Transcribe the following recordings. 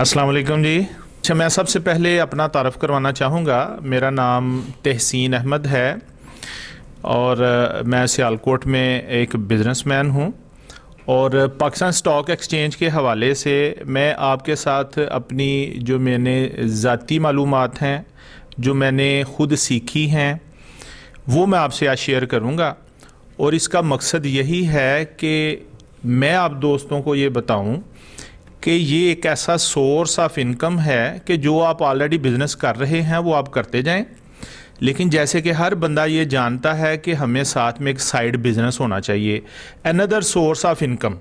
अस्सलाम वालेकुम जी। अच्छा, मैं सबसे पहले अपना तारफ़ करवाना चाहूँगा। मेरा नाम तहसीन अहमद है और मैं सियालकोट में एक बिज़नेसमैन हूँ और पाकिस्तान स्टॉक एक्सचेंज के हवाले से मैं आपके साथ अपनी जो मैंने ज़ाती मालूमात हैं, जो मैंने ख़ुद सीखी हैं, वो मैं आपसे आज शेयर करूँगा। और इसका मकसद यही है कि मैं आप दोस्तों को ये बताऊँ कि ये एक ऐसा सोर्स ऑफ इनकम है कि जो आप ऑलरेडी बिज़नेस कर रहे हैं वो आप करते जाएं। लेकिन जैसे कि हर बंदा ये जानता है कि हमें साथ में एक साइड बिज़नेस होना चाहिए, अनदर सोर्स ऑफ इनकम।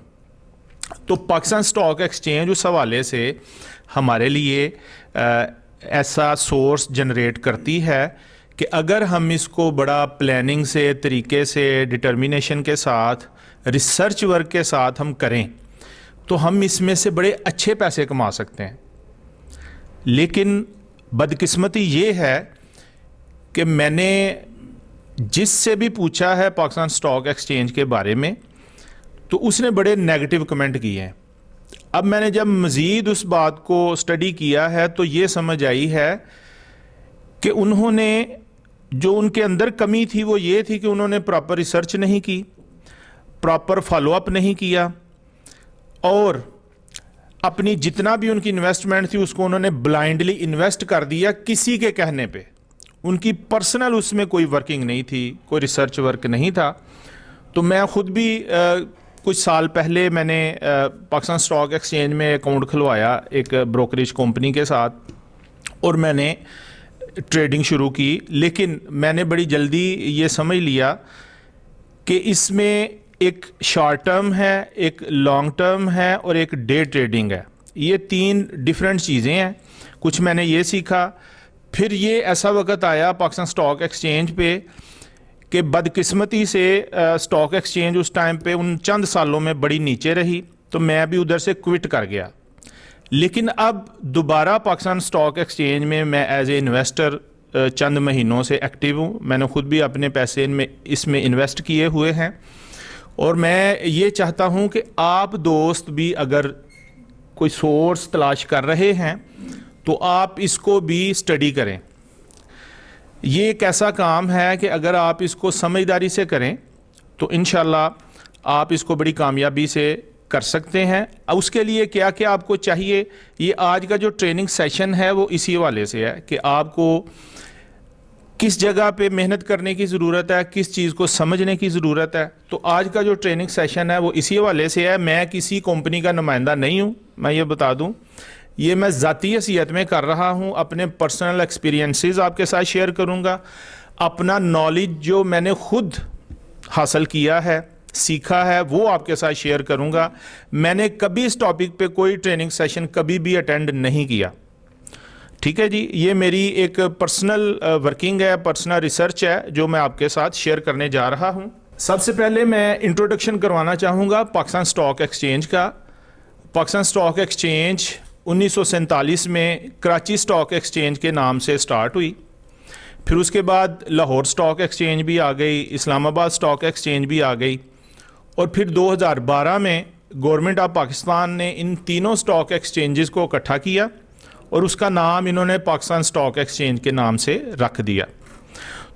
तो पाकिस्तान स्टॉक एक्सचेंज उस हवाले से हमारे लिए ऐसा सोर्स जनरेट करती है कि अगर हम इसको बड़ा प्लानिंग से, तरीके से, डिटर्मिनेशन के साथ, रिसर्च वर्क के साथ हम करें तो हम इसमें से बड़े अच्छे पैसे कमा सकते हैं। लेकिन बदकिस्मती ये है कि मैंने जिससे भी पूछा है पाकिस्तान स्टॉक एक्सचेंज के बारे में तो उसने बड़े नेगेटिव कमेंट किए हैं। अब मैंने जब मज़ीद उस बात को स्टडी किया है तो ये समझ आई है कि उन्होंने जो उनके अंदर कमी थी वो ये थी कि उन्होंने प्रॉपर रिसर्च नहीं की, प्रॉपर फॉलोअप नहीं किया और अपनी जितना भी उनकी इन्वेस्टमेंट थी उसको उन्होंने ब्लाइंडली इन्वेस्ट कर दिया किसी के कहने पे। उनकी पर्सनल उसमें कोई वर्किंग नहीं थी, कोई रिसर्च वर्क नहीं था। तो मैं ख़ुद भी कुछ साल पहले मैंने पाकिस्तान स्टॉक एक्सचेंज में अकाउंट खुलवाया एक ब्रोकरेज कंपनी के साथ और मैंने ट्रेडिंग शुरू की। लेकिन मैंने बड़ी जल्दी ये समझ लिया कि इसमें एक शॉर्ट टर्म है, एक लॉन्ग टर्म है और एक डे ट्रेडिंग है। ये तीन डिफरेंट चीज़ें हैं। कुछ मैंने ये सीखा। फिर ये ऐसा वक्त आया पाकिस्तान स्टॉक एक्सचेंज पे कि बदकिस्मती से स्टॉक एक्सचेंज उस टाइम पे उन चंद सालों में बड़ी नीचे रही तो मैं भी उधर से क्विट कर गया। लेकिन अब दोबारा पाकिस्तान स्टॉक एक्सचेंज में मैं एज ए इन्वेस्टर चंद महीनों से एक्टिव हूँ। मैंने ख़ुद भी अपने पैसे इसमें इन्वेस्ट किए हुए हैं और मैं ये चाहता हूँ कि आप दोस्त भी अगर कोई सोर्स तलाश कर रहे हैं तो आप इसको भी स्टडी करें। ये एक ऐसा काम है कि अगर आप इसको समझदारी से करें तो इंशाल्लाह आप इसको बड़ी कामयाबी से कर सकते हैं। उसके लिए क्या क्या आपको चाहिए, ये आज का जो ट्रेनिंग सेशन है वो इसी हवाले से है कि आपको किस जगह पे मेहनत करने की ज़रूरत है, किस चीज़ को समझने की ज़रूरत है। तो आज का जो ट्रेनिंग सेशन है वो इसी हवाले से है। मैं किसी कंपनी का नुमाइंदा नहीं हूँ, मैं ये बता दूँ। ये मैं ज़ाती हैसियत में कर रहा हूँ, अपने पर्सनल एक्सपीरियंसेस आपके साथ शेयर करूँगा। अपना नॉलेज जो मैंने ख़ुद हासिल किया है, सीखा है, वो आपके साथ शेयर करूँगा। मैंने कभी इस टॉपिक पे कोई ट्रेनिंग सेशन कभी भी अटेंड नहीं किया। ठीक है जी, ये मेरी एक पर्सनल वर्किंग है, पर्सनल रिसर्च है जो मैं आपके साथ शेयर करने जा रहा हूँ। सबसे पहले मैं इंट्रोडक्शन करवाना चाहूँगा पाकिस्तान स्टॉक एक्सचेंज का। पाकिस्तान स्टॉक एक्सचेंज 1947 में कराची स्टॉक एक्सचेंज के नाम से स्टार्ट हुई। फिर उसके बाद लाहौर स्टॉक एक्सचेंज भी आ गई, इस्लामाबाद स्टॉक एक्सचेंज भी आ गई और फिर 2012 में गवर्नमेंट ऑफ पाकिस्तान ने इन तीनों स्टॉक एक्सचेंजेस को इकट्ठा किया और उसका नाम इन्होंने पाकिस्तान स्टॉक एक्सचेंज के नाम से रख दिया।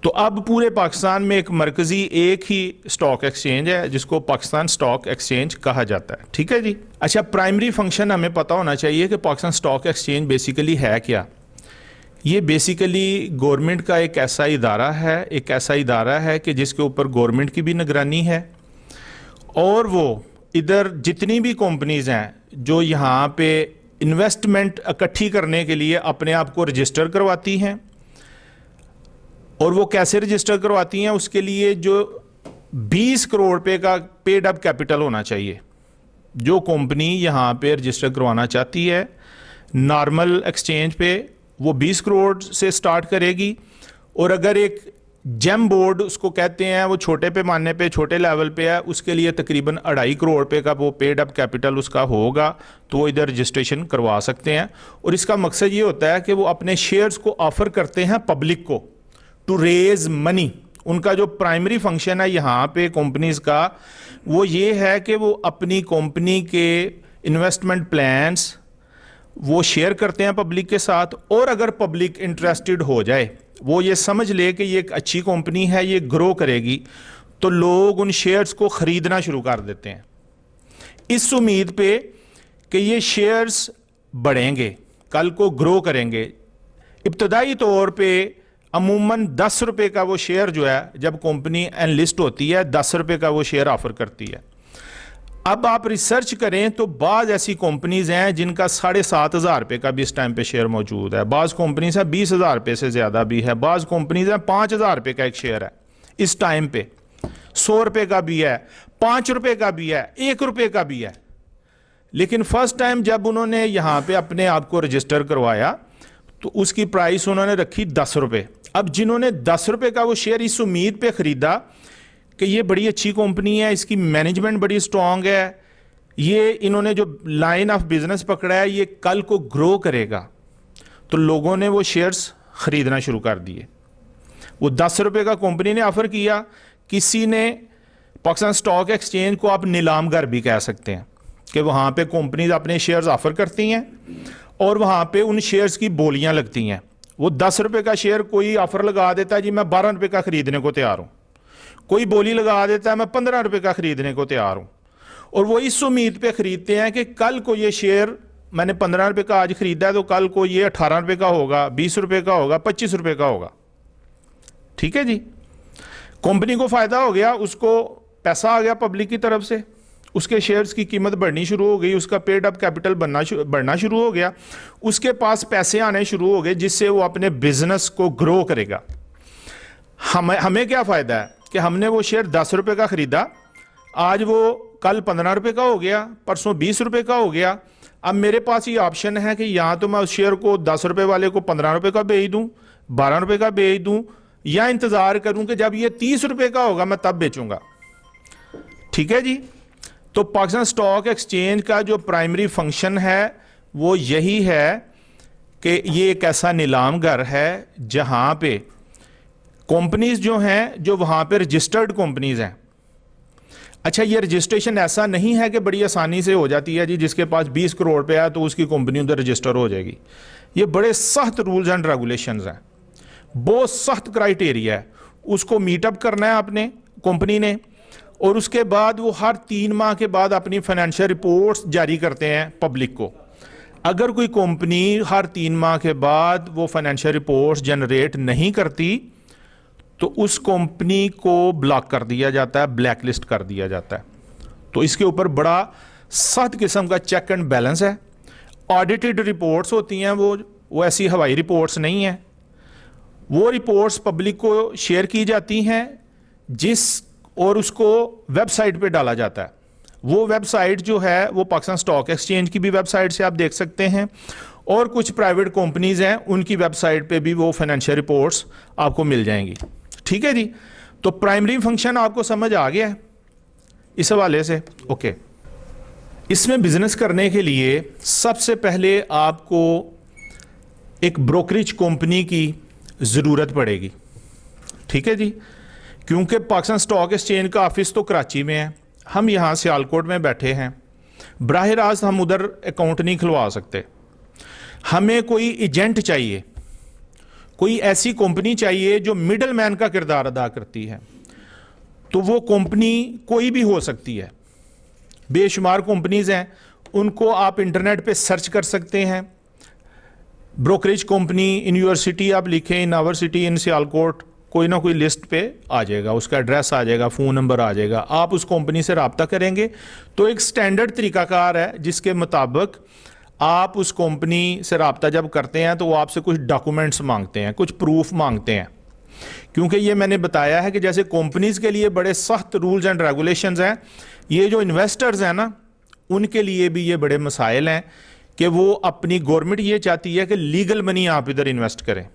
तो अब पूरे पाकिस्तान में एक मरकज़ी एक ही स्टॉक एक्सचेंज है जिसको पाकिस्तान स्टॉक एक्सचेंज कहा जाता है। ठीक है जी। अच्छा, प्राइमरी फंक्शन हमें पता होना चाहिए कि पाकिस्तान स्टॉक एक्सचेंज बेसिकली है क्या। ये बेसिकली गवर्नमेंट का एक ऐसा इदारा है कि जिसके ऊपर गवर्नमेंट की भी निगरानी है और वो इधर जितनी भी कंपनीज़ हैं जो यहाँ पे इन्वेस्टमेंट इकट्ठी करने के लिए अपने आप को रजिस्टर करवाती हैं। और वो कैसे रजिस्टर करवाती हैं, उसके लिए जो 20 करोड़ रुपए का पेड अप कैपिटल होना चाहिए। जो कंपनी यहाँ पे रजिस्टर करवाना चाहती है नॉर्मल एक्सचेंज पे वो 20 करोड़ से स्टार्ट करेगी और अगर एक जेम बोर्ड उसको कहते हैं, वो छोटे पैमाने पे, छोटे लेवल पे है, उसके लिए तकरीबन 2.5 करोड़ रुपए का वो पेड अप कैपिटल उसका होगा तो वो इधर रजिस्ट्रेशन करवा सकते हैं। और इसका मकसद ये होता है कि वो अपने शेयर्स को ऑफर करते हैं पब्लिक को टू रेज मनी। उनका जो प्राइमरी फंक्शन है यहाँ पे कंपनीज का वो ये है कि वो अपनी कंपनी के इन्वेस्टमेंट प्लान्स वो शेयर करते हैं पब्लिक के साथ, और अगर पब्लिक इंटरेस्टेड हो जाए, वो ये समझ ले कि ये एक अच्छी कंपनी है, ये ग्रो करेगी, तो लोग उन शेयर्स को ख़रीदना शुरू कर देते हैं इस उम्मीद पे कि ये शेयर्स बढ़ेंगे, कल को ग्रो करेंगे। इब्तदाई तौर पे अमूमन 10 रुपये का वो शेयर जो है, जब कंपनी एनलिस्ट होती है 10 रुपये का वो शेयर ऑफर करती है। अब आप रिसर्च करें तो बाज़ ऐसी कंपनीज हैं जिनका 7,500 रुपये का भी इस टाइम पे शेयर मौजूद है, बाज़ कंपनीज हैं 20,000 रुपये से ज़्यादा भी है, बाज़ कंपनीज हैं 5,000 रुपये का एक शेयर है इस टाइम पे, 100 रुपये का भी है, 5 रुपये का भी है, 1 रुपये का भी है। लेकिन फर्स्ट टाइम जब उन्होंने यहाँ पे अपने आप को रजिस्टर करवाया तो उसकी प्राइस उन्होंने रखी 10 रुपये। अब जिन्होंने 10 रुपये का वो शेयर इस उम्मीद पे ख़रीदा कि ये बड़ी अच्छी कंपनी है, इसकी मैनेजमेंट बड़ी स्ट्रांग है, ये इन्होंने जो लाइन ऑफ बिजनेस पकड़ा है ये कल को ग्रो करेगा, तो लोगों ने वो शेयर्स ख़रीदना शुरू कर दिए। वो 10 रुपये का कंपनी ने ऑफ़र किया, किसी ने, पाकिस्तान स्टॉक एक्सचेंज को आप नीलामगर भी कह सकते हैं कि वहाँ पे कंपनीज अपने शेयर्स ऑफ़र करती हैं और वहाँ पे उन शेयर्स की बोलियाँ लगती हैं। वो 10 रुपये का शेयर कोई ऑफ़र लगा देता है, जी मैं 12 रुपये का ख़रीदने को तैयार हूँ, कोई बोली लगा देता है मैं 15 रुपये का ख़रीदने को तैयार हूँ, और वो इस उम्मीद पे ख़रीदते हैं कि कल को ये शेयर मैंने 15 रुपये का आज ख़रीदा है तो कल को ये 18 रुपये का होगा, 20 रुपये का होगा, 25 रुपये का होगा। ठीक है जी, कंपनी को फ़ायदा हो गया, उसको पैसा आ गया पब्लिक की तरफ से, उसके शेयर्स की कीमत बढ़नी शुरू हो गई, उसका पेड अप कैपिटल बढ़ना शुरू हो गया, उसके पास पैसे आने शुरू हो गए जिससे वो अपने बिजनेस को ग्रो करेगा। हमें क्या फ़ायदा है कि हमने वो शेयर 10 रुपये का ख़रीदा, आज वो कल 15 रुपये का हो गया, परसों 20 रुपये का हो गया। अब मेरे पास ये ऑप्शन है कि या तो मैं उस शेयर को 10 रुपये वाले को 15 रुपये का बेच दूँ, 12 रुपये का बेच दूँ, या इंतज़ार करूँ कि जब ये 30 रुपये का होगा मैं तब बेचूँगा। ठीक है जी, तो पाकिस्तान स्टॉक एक्सचेंज का जो प्राइमरी फंक्शन है वो यही है कि ये एक ऐसा नीलामगर है जहाँ पे कंपनीज जो हैं, जो वहाँ पे रजिस्टर्ड कंपनीज हैं। अच्छा, ये रजिस्ट्रेशन ऐसा नहीं है कि बड़ी आसानी से हो जाती है जी, जिसके पास 20 करोड़ पे है तो उसकी कंपनी उधर रजिस्टर हो जाएगी। ये बड़े सख्त रूल्स एंड रेगुलेशंस हैं, बहुत सख्त क्राइटेरिया है, उसको मीटअप करना है आपने कंपनी ने, और उसके बाद वो हर 3 माह के बाद अपनी फाइनेंशियल रिपोर्ट्स जारी करते हैं पब्लिक को। अगर कोई कंपनी हर 3 माह के बाद वो फाइनेंशियल रिपोर्ट्स जनरेट नहीं करती तो उस कंपनी को ब्लॉक कर दिया जाता है, ब्लैक लिस्ट कर दिया जाता है। तो इसके ऊपर बड़ा सख्त किस्म का चेक एंड बैलेंस है। ऑडिटेड रिपोर्ट्स होती हैं, वो ऐसी हवाई रिपोर्ट्स नहीं हैं, वो रिपोर्ट्स पब्लिक को शेयर की जाती हैं और उसको वेबसाइट पे डाला जाता है। वो वेबसाइट जो है वो पाकिस्तान स्टॉक एक्सचेंज की भी वेबसाइट से आप देख सकते हैं, और कुछ प्राइवेट कंपनीज हैं उनकी वेबसाइट पे भी वो फाइनेंशियल रिपोर्ट्स आपको मिल जाएंगी। ठीक है जी, तो प्राइमरी फंक्शन आपको समझ आ गया है इस हवाले से। ओके, इसमें बिजनेस करने के लिए सबसे पहले आपको एक ब्रोकरेज कंपनी की ज़रूरत पड़ेगी। ठीक है जी, क्योंकि पाकिस्तान स्टॉक एक्सचेंज का ऑफिस तो कराची में है, हम यहाँ सियालकोट में बैठे हैं, बराह रास्त हम उधर अकाउंट नहीं खुलवा सकते। हमें कोई एजेंट चाहिए, कोई ऐसी कंपनी चाहिए जो मिडल मैन का किरदार अदा करती है। तो वो कंपनी कोई भी हो सकती है, बेशुमार कंपनीज हैं, उनको आप इंटरनेट पे सर्च कर सकते हैं। Brokerage company in your city आप लिखें, in our city in Sialkot, कोई ना कोई लिस्ट पे आ जाएगा, उसका एड्रेस आ जाएगा, फ़ोन नंबर आ जाएगा। आप उस कंपनी से रब्ता करेंगे तो एक स्टैंडर्ड तरीकाकार है जिसके मुताबिक आप उस कंपनी से रब्ता जब करते हैं तो वो आपसे कुछ डॉक्यूमेंट्स मांगते हैं, कुछ प्रूफ मांगते हैं। क्योंकि ये मैंने बताया है कि जैसे कंपनीज के लिए बड़े सख्त रूल्स एंड रेगुलेशंस हैं, ये जो इन्वेस्टर्स हैं ना, उनके लिए भी ये बड़े मसाइल हैं कि वो अपनी गवर्नमेंट ये चाहती है कि लीगल मनी आप इधर इन्वेस्ट करें,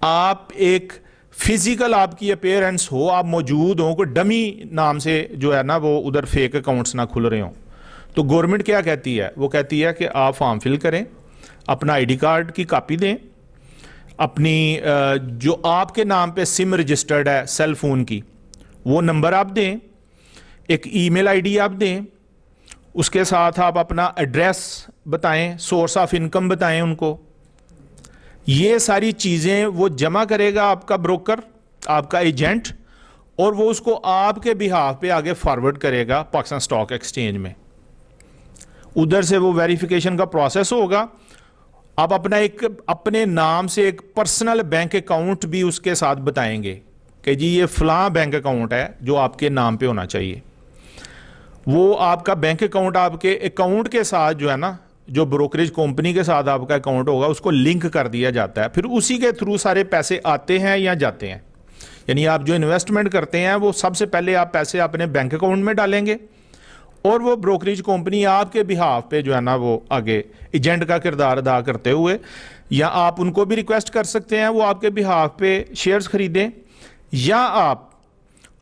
आप एक फिजिकल आपकी अपेयरेंस हो, आप मौजूद हो, कोई डमी नाम से जो है ना वो उधर फेक अकाउंट्स ना खुल रहे हों। तो गवर्नमेंट क्या कहती है, वो कहती है कि आप फॉर्म फिल करें, अपना आईडी कार्ड की कॉपी दें, अपनी जो आपके नाम पे सिम रजिस्टर्ड है सेल फोन की वो नंबर आप दें, एक ईमेल आईडी आप दें, उसके साथ आप अपना एड्रेस बताएं, सोर्स ऑफ इनकम बताएं उनको। ये सारी चीज़ें वो जमा करेगा आपका ब्रोकर, आपका एजेंट, और वो उसको आपके बिहाफ पे आगे फॉरवर्ड करेगा पाकिस्तान स्टॉक एक्सचेंज में। उधर से वो वेरिफिकेशन का प्रोसेस होगा। आप अपने नाम से एक पर्सनल बैंक अकाउंट भी उसके साथ बताएंगे कि जी ये फलां बैंक अकाउंट है जो आपके नाम पे होना चाहिए। वो आपका बैंक अकाउंट आपके अकाउंट के साथ जो है ना, जो ब्रोकरेज कंपनी के साथ आपका अकाउंट होगा उसको लिंक कर दिया जाता है। फिर उसी के थ्रू सारे पैसे आते हैं या जाते हैं। यानी आप जो इन्वेस्टमेंट करते हैं वो सबसे पहले आप पैसे अपने बैंक अकाउंट में डालेंगे और वो ब्रोकरेज कंपनी आपके बिहाफ पे जो है ना वो आगे एजेंट का किरदार अदा करते हुए, या आप उनको भी रिक्वेस्ट कर सकते हैं वो आपके बिहाफ पे शेयर्स खरीदें, या आप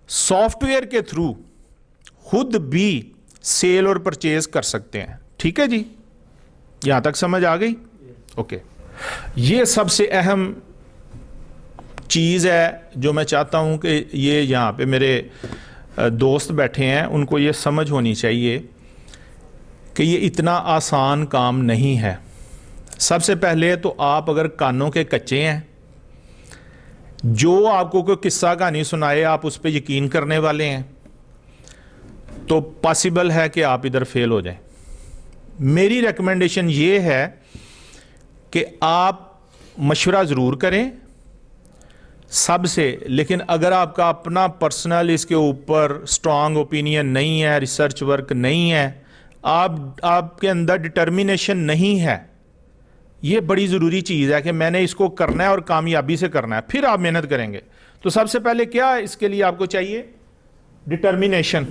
सॉफ्टवेयर के थ्रू खुद भी सेल और परचेज कर सकते हैं। ठीक है जी, यहां तक समझ आ गई? ओके। ये सबसे अहम चीज़ है जो मैं चाहता हूं कि ये यहाँ पे मेरे दोस्त बैठे हैं उनको ये समझ होनी चाहिए कि ये इतना आसान काम नहीं है। सबसे पहले तो आप अगर कानों के कच्चे हैं, जो आपको कोई किस्सा कहानी सुनाए आप उस पर यकीन करने वाले हैं, तो पॉसिबल है कि आप इधर फेल हो जाएं। मेरी रिकमेंडेशन ये है कि आप मशवरा ज़रूर करें सबसे, लेकिन अगर आपका अपना पर्सनल इसके ऊपर स्ट्रांग ओपिनियन नहीं है, रिसर्च वर्क नहीं है, आपके अंदर डिटर्मिनेशन नहीं है, ये बड़ी ज़रूरी चीज़ है कि मैंने इसको करना है और कामयाबी से करना है, फिर आप मेहनत करेंगे। तो सबसे पहले क्या इसके लिए आपको चाहिए? डिटर्मिनेशन।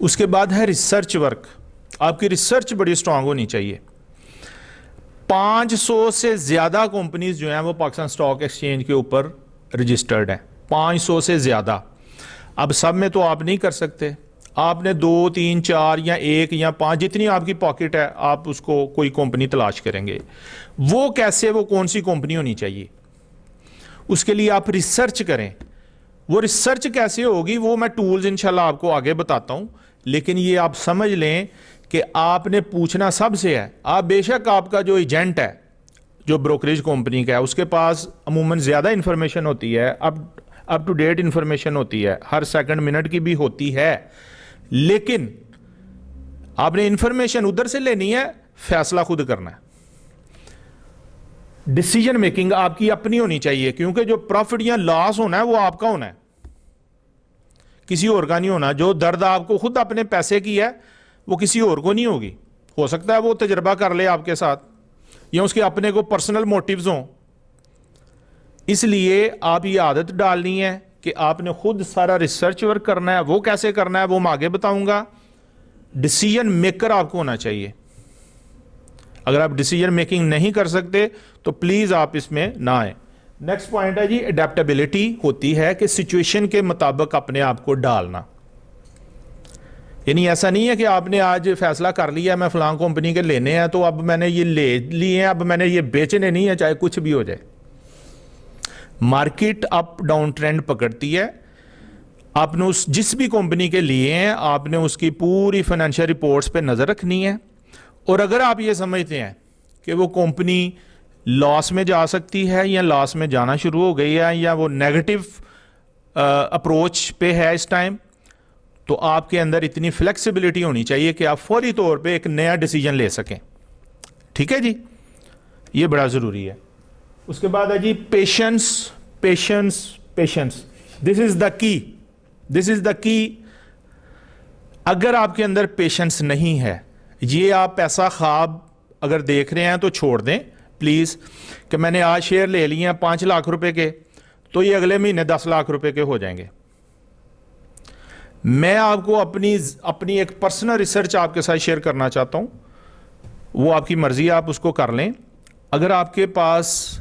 उसके बाद है रिसर्च वर्क। आपकी रिसर्च बड़ी स्ट्रांग होनी चाहिए। 500 से ज़्यादा कंपनीज जो हैं वो पाकिस्तान स्टॉक एक्सचेंज के ऊपर रजिस्टर्ड हैं, 500 से ज़्यादा। अब सब में तो आप नहीं कर सकते, आपने 2, 3, 4 या 1 या 5, जितनी आपकी पॉकेट है आप उसको कोई कंपनी तलाश करेंगे। वो कैसे, वो कौन सी कंपनी होनी चाहिए, उसके लिए आप रिसर्च करें। वो रिसर्च कैसे होगी वो मैं टूल्स इंशाल्लाह आपको आगे बताता हूं, लेकिन ये आप समझ लें कि आपने पूछना सबसे है। आप बेशक आपका जो एजेंट है, जो ब्रोकरेज कंपनी का है, उसके पास अमूमन ज़्यादा इंफॉर्मेशन होती है, अप टू डेट इंफॉर्मेशन होती है, हर सेकंड मिनट की भी होती है, लेकिन आपने इंफॉर्मेशन उधर से लेनी है, फैसला खुद करना है। डिसीजन मेकिंग आपकी अपनी होनी चाहिए, क्योंकि जो प्रॉफिट या लॉस होना है वो आपका होना है, किसी और का नहीं होना। जो दर्द आपको खुद अपने पैसे की है वो किसी और को नहीं होगी। हो सकता है वो तजर्बा कर ले आपके साथ, या उसके अपने को पर्सनल मोटिव्स हों। इसलिए आप ये आदत डालनी है कि आपने खुद सारा रिसर्च वर्क करना है। वो कैसे करना है वो मैं आगे बताऊंगा। डिसीजन मेकर आपको होना चाहिए। अगर आप डिसीजन मेकिंग नहीं कर सकते तो प्लीज आप इसमें ना आए। नेक्स्ट पॉइंट है जी, अडेप्टेबिलिटी होती है कि सिचुएशन के मुताबिक अपने आप को डालना। यानी ऐसा नहीं है कि आपने आज फैसला कर लिया मैं फलां कंपनी के लेने हैं तो अब मैंने ये ले लिए हैं, अब मैंने ये बेचने नहीं है, चाहे कुछ भी हो जाए। मार्केट अप डाउन ट्रेंड पकड़ती है। आपने उस जिस भी कंपनी के लिए हैं आपने उसकी पूरी फाइनेंशियल रिपोर्ट्स पे नज़र रखनी है, और अगर आप ये समझते हैं कि वो कंपनी लॉस में जा सकती है या लॉस में जाना शुरू हो गई है या वो नेगेटिव अप्रोच पे है इस टाइम, तो आपके अंदर इतनी फ्लेक्सिबिलिटी होनी चाहिए कि आप फौरी तौर पे एक नया डिसीजन ले सकें। ठीक है जी, ये बड़ा ज़रूरी है। उसके बाद है जी patience, patience, patience. This is the key, this is the key. अगर आपके अंदर पेशेंस नहीं है, ये आप पैसा ख्वाब अगर देख रहे हैं तो छोड़ दें प्लीज़, कि मैंने आज शेयर ले लिए हैं 5 लाख रुपए के, तो ये अगले महीने 10 लाख रुपए के हो जाएंगे। मैं आपको अपनी एक पर्सनल रिसर्च आपके साथ शेयर करना चाहता हूं, वो आपकी मर्जी है, आप उसको कर लें। अगर आपके पास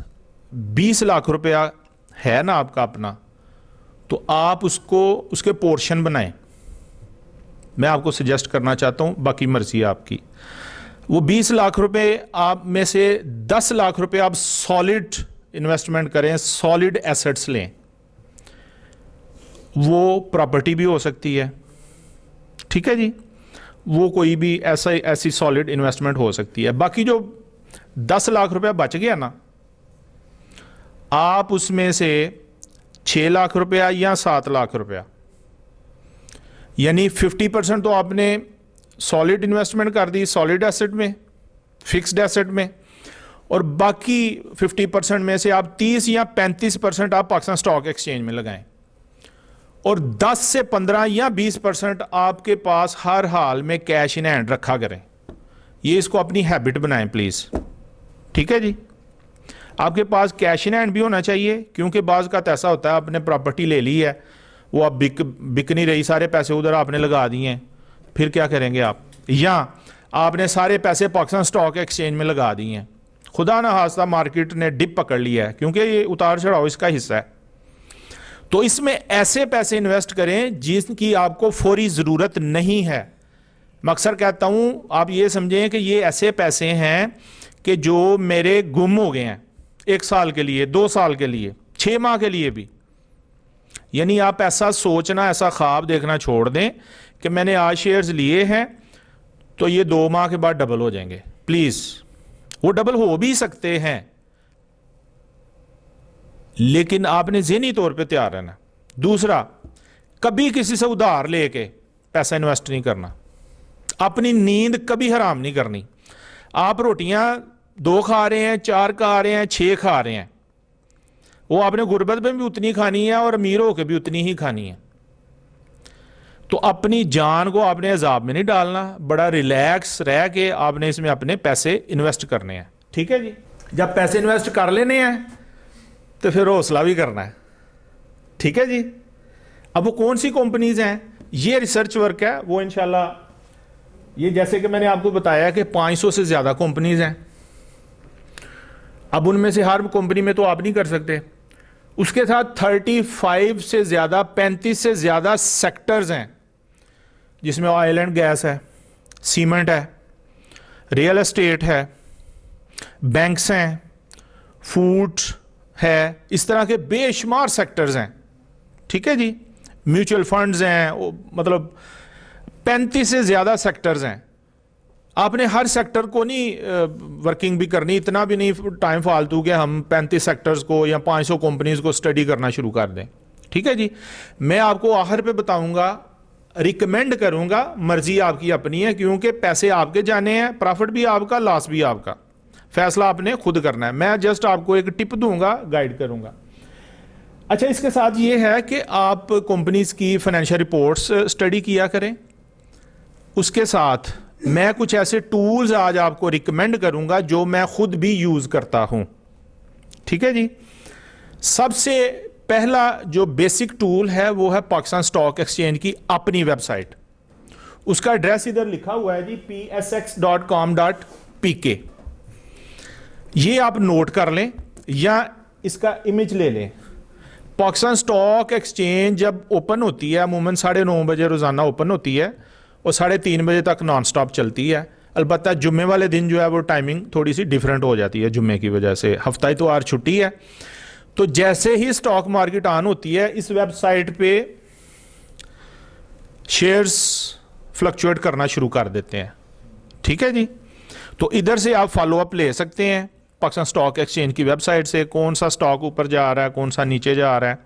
20 लाख रुपया है ना आपका अपना, तो आप उसको उसके पोर्शन बनाएं। मैं आपको सजेस्ट करना चाहता हूं, बाकी मर्जी है आपकी। वो 20 लाख रुपए आप में से 10 लाख रुपए आप सॉलिड इन्वेस्टमेंट करें, सॉलिड एसेट्स लें। वो प्रॉपर्टी भी हो सकती है, ठीक है जी, वो कोई भी ऐसी सॉलिड इन्वेस्टमेंट हो सकती है। बाकी जो 10 लाख रुपया बच गया ना, आप उसमें से 6 लाख रुपया या 7 लाख रुपया, यानी 50% तो आपने सॉलिड इन्वेस्टमेंट कर दी सॉलिड एसेट में, फिक्स्ड एसेट में, और बाकी 50% में से आप 30 या 35% आप पाकिस्तान स्टॉक एक्सचेंज में लगाएं, और 10 से 15 या 20% आपके पास हर हाल में कैश इन हैंड रखा करें। ये इसको अपनी हैबिट बनाएं प्लीज़, ठीक है जी। आपके पास कैश इन हैंड भी होना चाहिए, क्योंकि बाज़ का ऐसा होता है आपने प्रॉपर्टी ले ली है, वो अब बिक नहीं रही, सारे पैसे उधर आपने लगा दिए हैं, फिर क्या करेंगे आप? या आपने सारे पैसे पाकिस्तान स्टॉक एक्सचेंज में लगा दिए हैं, खुदा ना खास्ता मार्केट ने डिप पकड़ लिया है, क्योंकि ये उतार चढ़ाव इसका हिस्सा है। तो इसमें ऐसे पैसे इन्वेस्ट करें जिसकी आपको फौरी ज़रूरत नहीं है। मैं अक्सर कहता हूँ आप ये समझें कि ये ऐसे पैसे हैं कि जो मेरे गुम हो गए हैं 1 साल के लिए, 2 साल के लिए, 6 माह के लिए भी। यानी आप ऐसा सोचना, ऐसा ख्वाब देखना छोड़ दें कि मैंने आज शेयर्स लिए हैं तो ये 2 माह के बाद डबल हो जाएंगे। प्लीज़, वो डबल हो भी सकते हैं, लेकिन आपने ज़हनी तौर पे तैयार रहना। दूसरा, कभी किसी से उधार लेके पैसा इन्वेस्ट नहीं करना, अपनी नींद कभी हराम नहीं करनी। आप रोटियां 2 खा रहे हैं, 4 खा रहे हैं, 6 खा रहे हैं, वो आपने गुर्बत में भी उतनी खानी है और अमीर होकर भी उतनी ही खानी है। तो अपनी जान को आपने अजाब में नहीं डालना, बड़ा रिलैक्स रह के आपने इसमें अपने पैसे इन्वेस्ट करने हैं, ठीक है जी। जब पैसे इन्वेस्ट कर लेने हैं तो फिर हौसला भी करना है, ठीक है जी। अब वो कौन सी कंपनीज हैं, ये रिसर्च वर्क है, वो इंशाल्लाह, ये जैसे कि मैंने आपको बताया कि 500 से ज़्यादा कंपनीज हैं। अब उनमें से हर कंपनी में तो आप नहीं कर सकते, उसके साथ 35 से ज़्यादा, 35 से ज़्यादा सेक्टर्स हैं, जिसमें ऑयल एंड गैस है, सीमेंट है, रियल एस्टेट है, बैंक्स हैं, फूड है, इस तरह के बेशुमार सेक्टर्स हैं, ठीक है जी। म्यूचुअल फंड्स हैं, मतलब 35 से ज़्यादा सेक्टर्स हैं। आपने हर सेक्टर को नहीं वर्किंग भी करनी, इतना भी नहीं टाइम फालतू कि हम 35 सेक्टर्स को या 500 कंपनीज को स्टडी करना शुरू कर दें, ठीक है जी। मैं आपको आखिर पे बताऊंगा, रिकमेंड करूंगा, मर्जी आपकी अपनी है, क्योंकि पैसे आपके जाने हैं, प्रॉफिट भी आपका, लॉस भी आपका, फैसला आपने खुद करना है। मैं जस्ट आपको एक टिप दूंगा, गाइड करूंगा। अच्छा, इसके साथ ये है कि आप कंपनीज की फाइनेंशियल रिपोर्ट्स स्टडी किया करें। उसके साथ मैं कुछ ऐसे टूल्स आज आपको रिकमेंड करूंगा जो मैं खुद भी यूज करता हूं, ठीक है जी। सबसे पहला जो बेसिक टूल है वो है पाकिस्तान स्टॉक एक्सचेंज की अपनी वेबसाइट। उसका एड्रेस इधर लिखा हुआ है जी, psx.com.pk। ये आप नोट कर लें या इसका इमेज ले लें। पाकिस्तान स्टॉक एक्सचेंज जब ओपन होती है, अमूमन 9:30 बजे रोज़ाना ओपन होती है और 3:30 बजे तक नॉन स्टॉप चलती है। अलबत्ता जुम्मे वाले दिन जो है वो टाइमिंग थोड़ी सी डिफरेंट हो जाती है, जुम्मे की वजह से, हफ्ता इतवार छुट्टी है। तो जैसे ही स्टॉक मार्केट ऑन होती है, इस वेबसाइट पे शेयर्स फ्लक्चुएट करना शुरू कर देते हैं, ठीक है जी। तो इधर से आप फॉलो अप ले सकते हैं पाकिस्तान स्टॉक एक्सचेंज की वेबसाइट से, कौन सा स्टॉक ऊपर जा रहा है, कौन सा नीचे जा रहा है,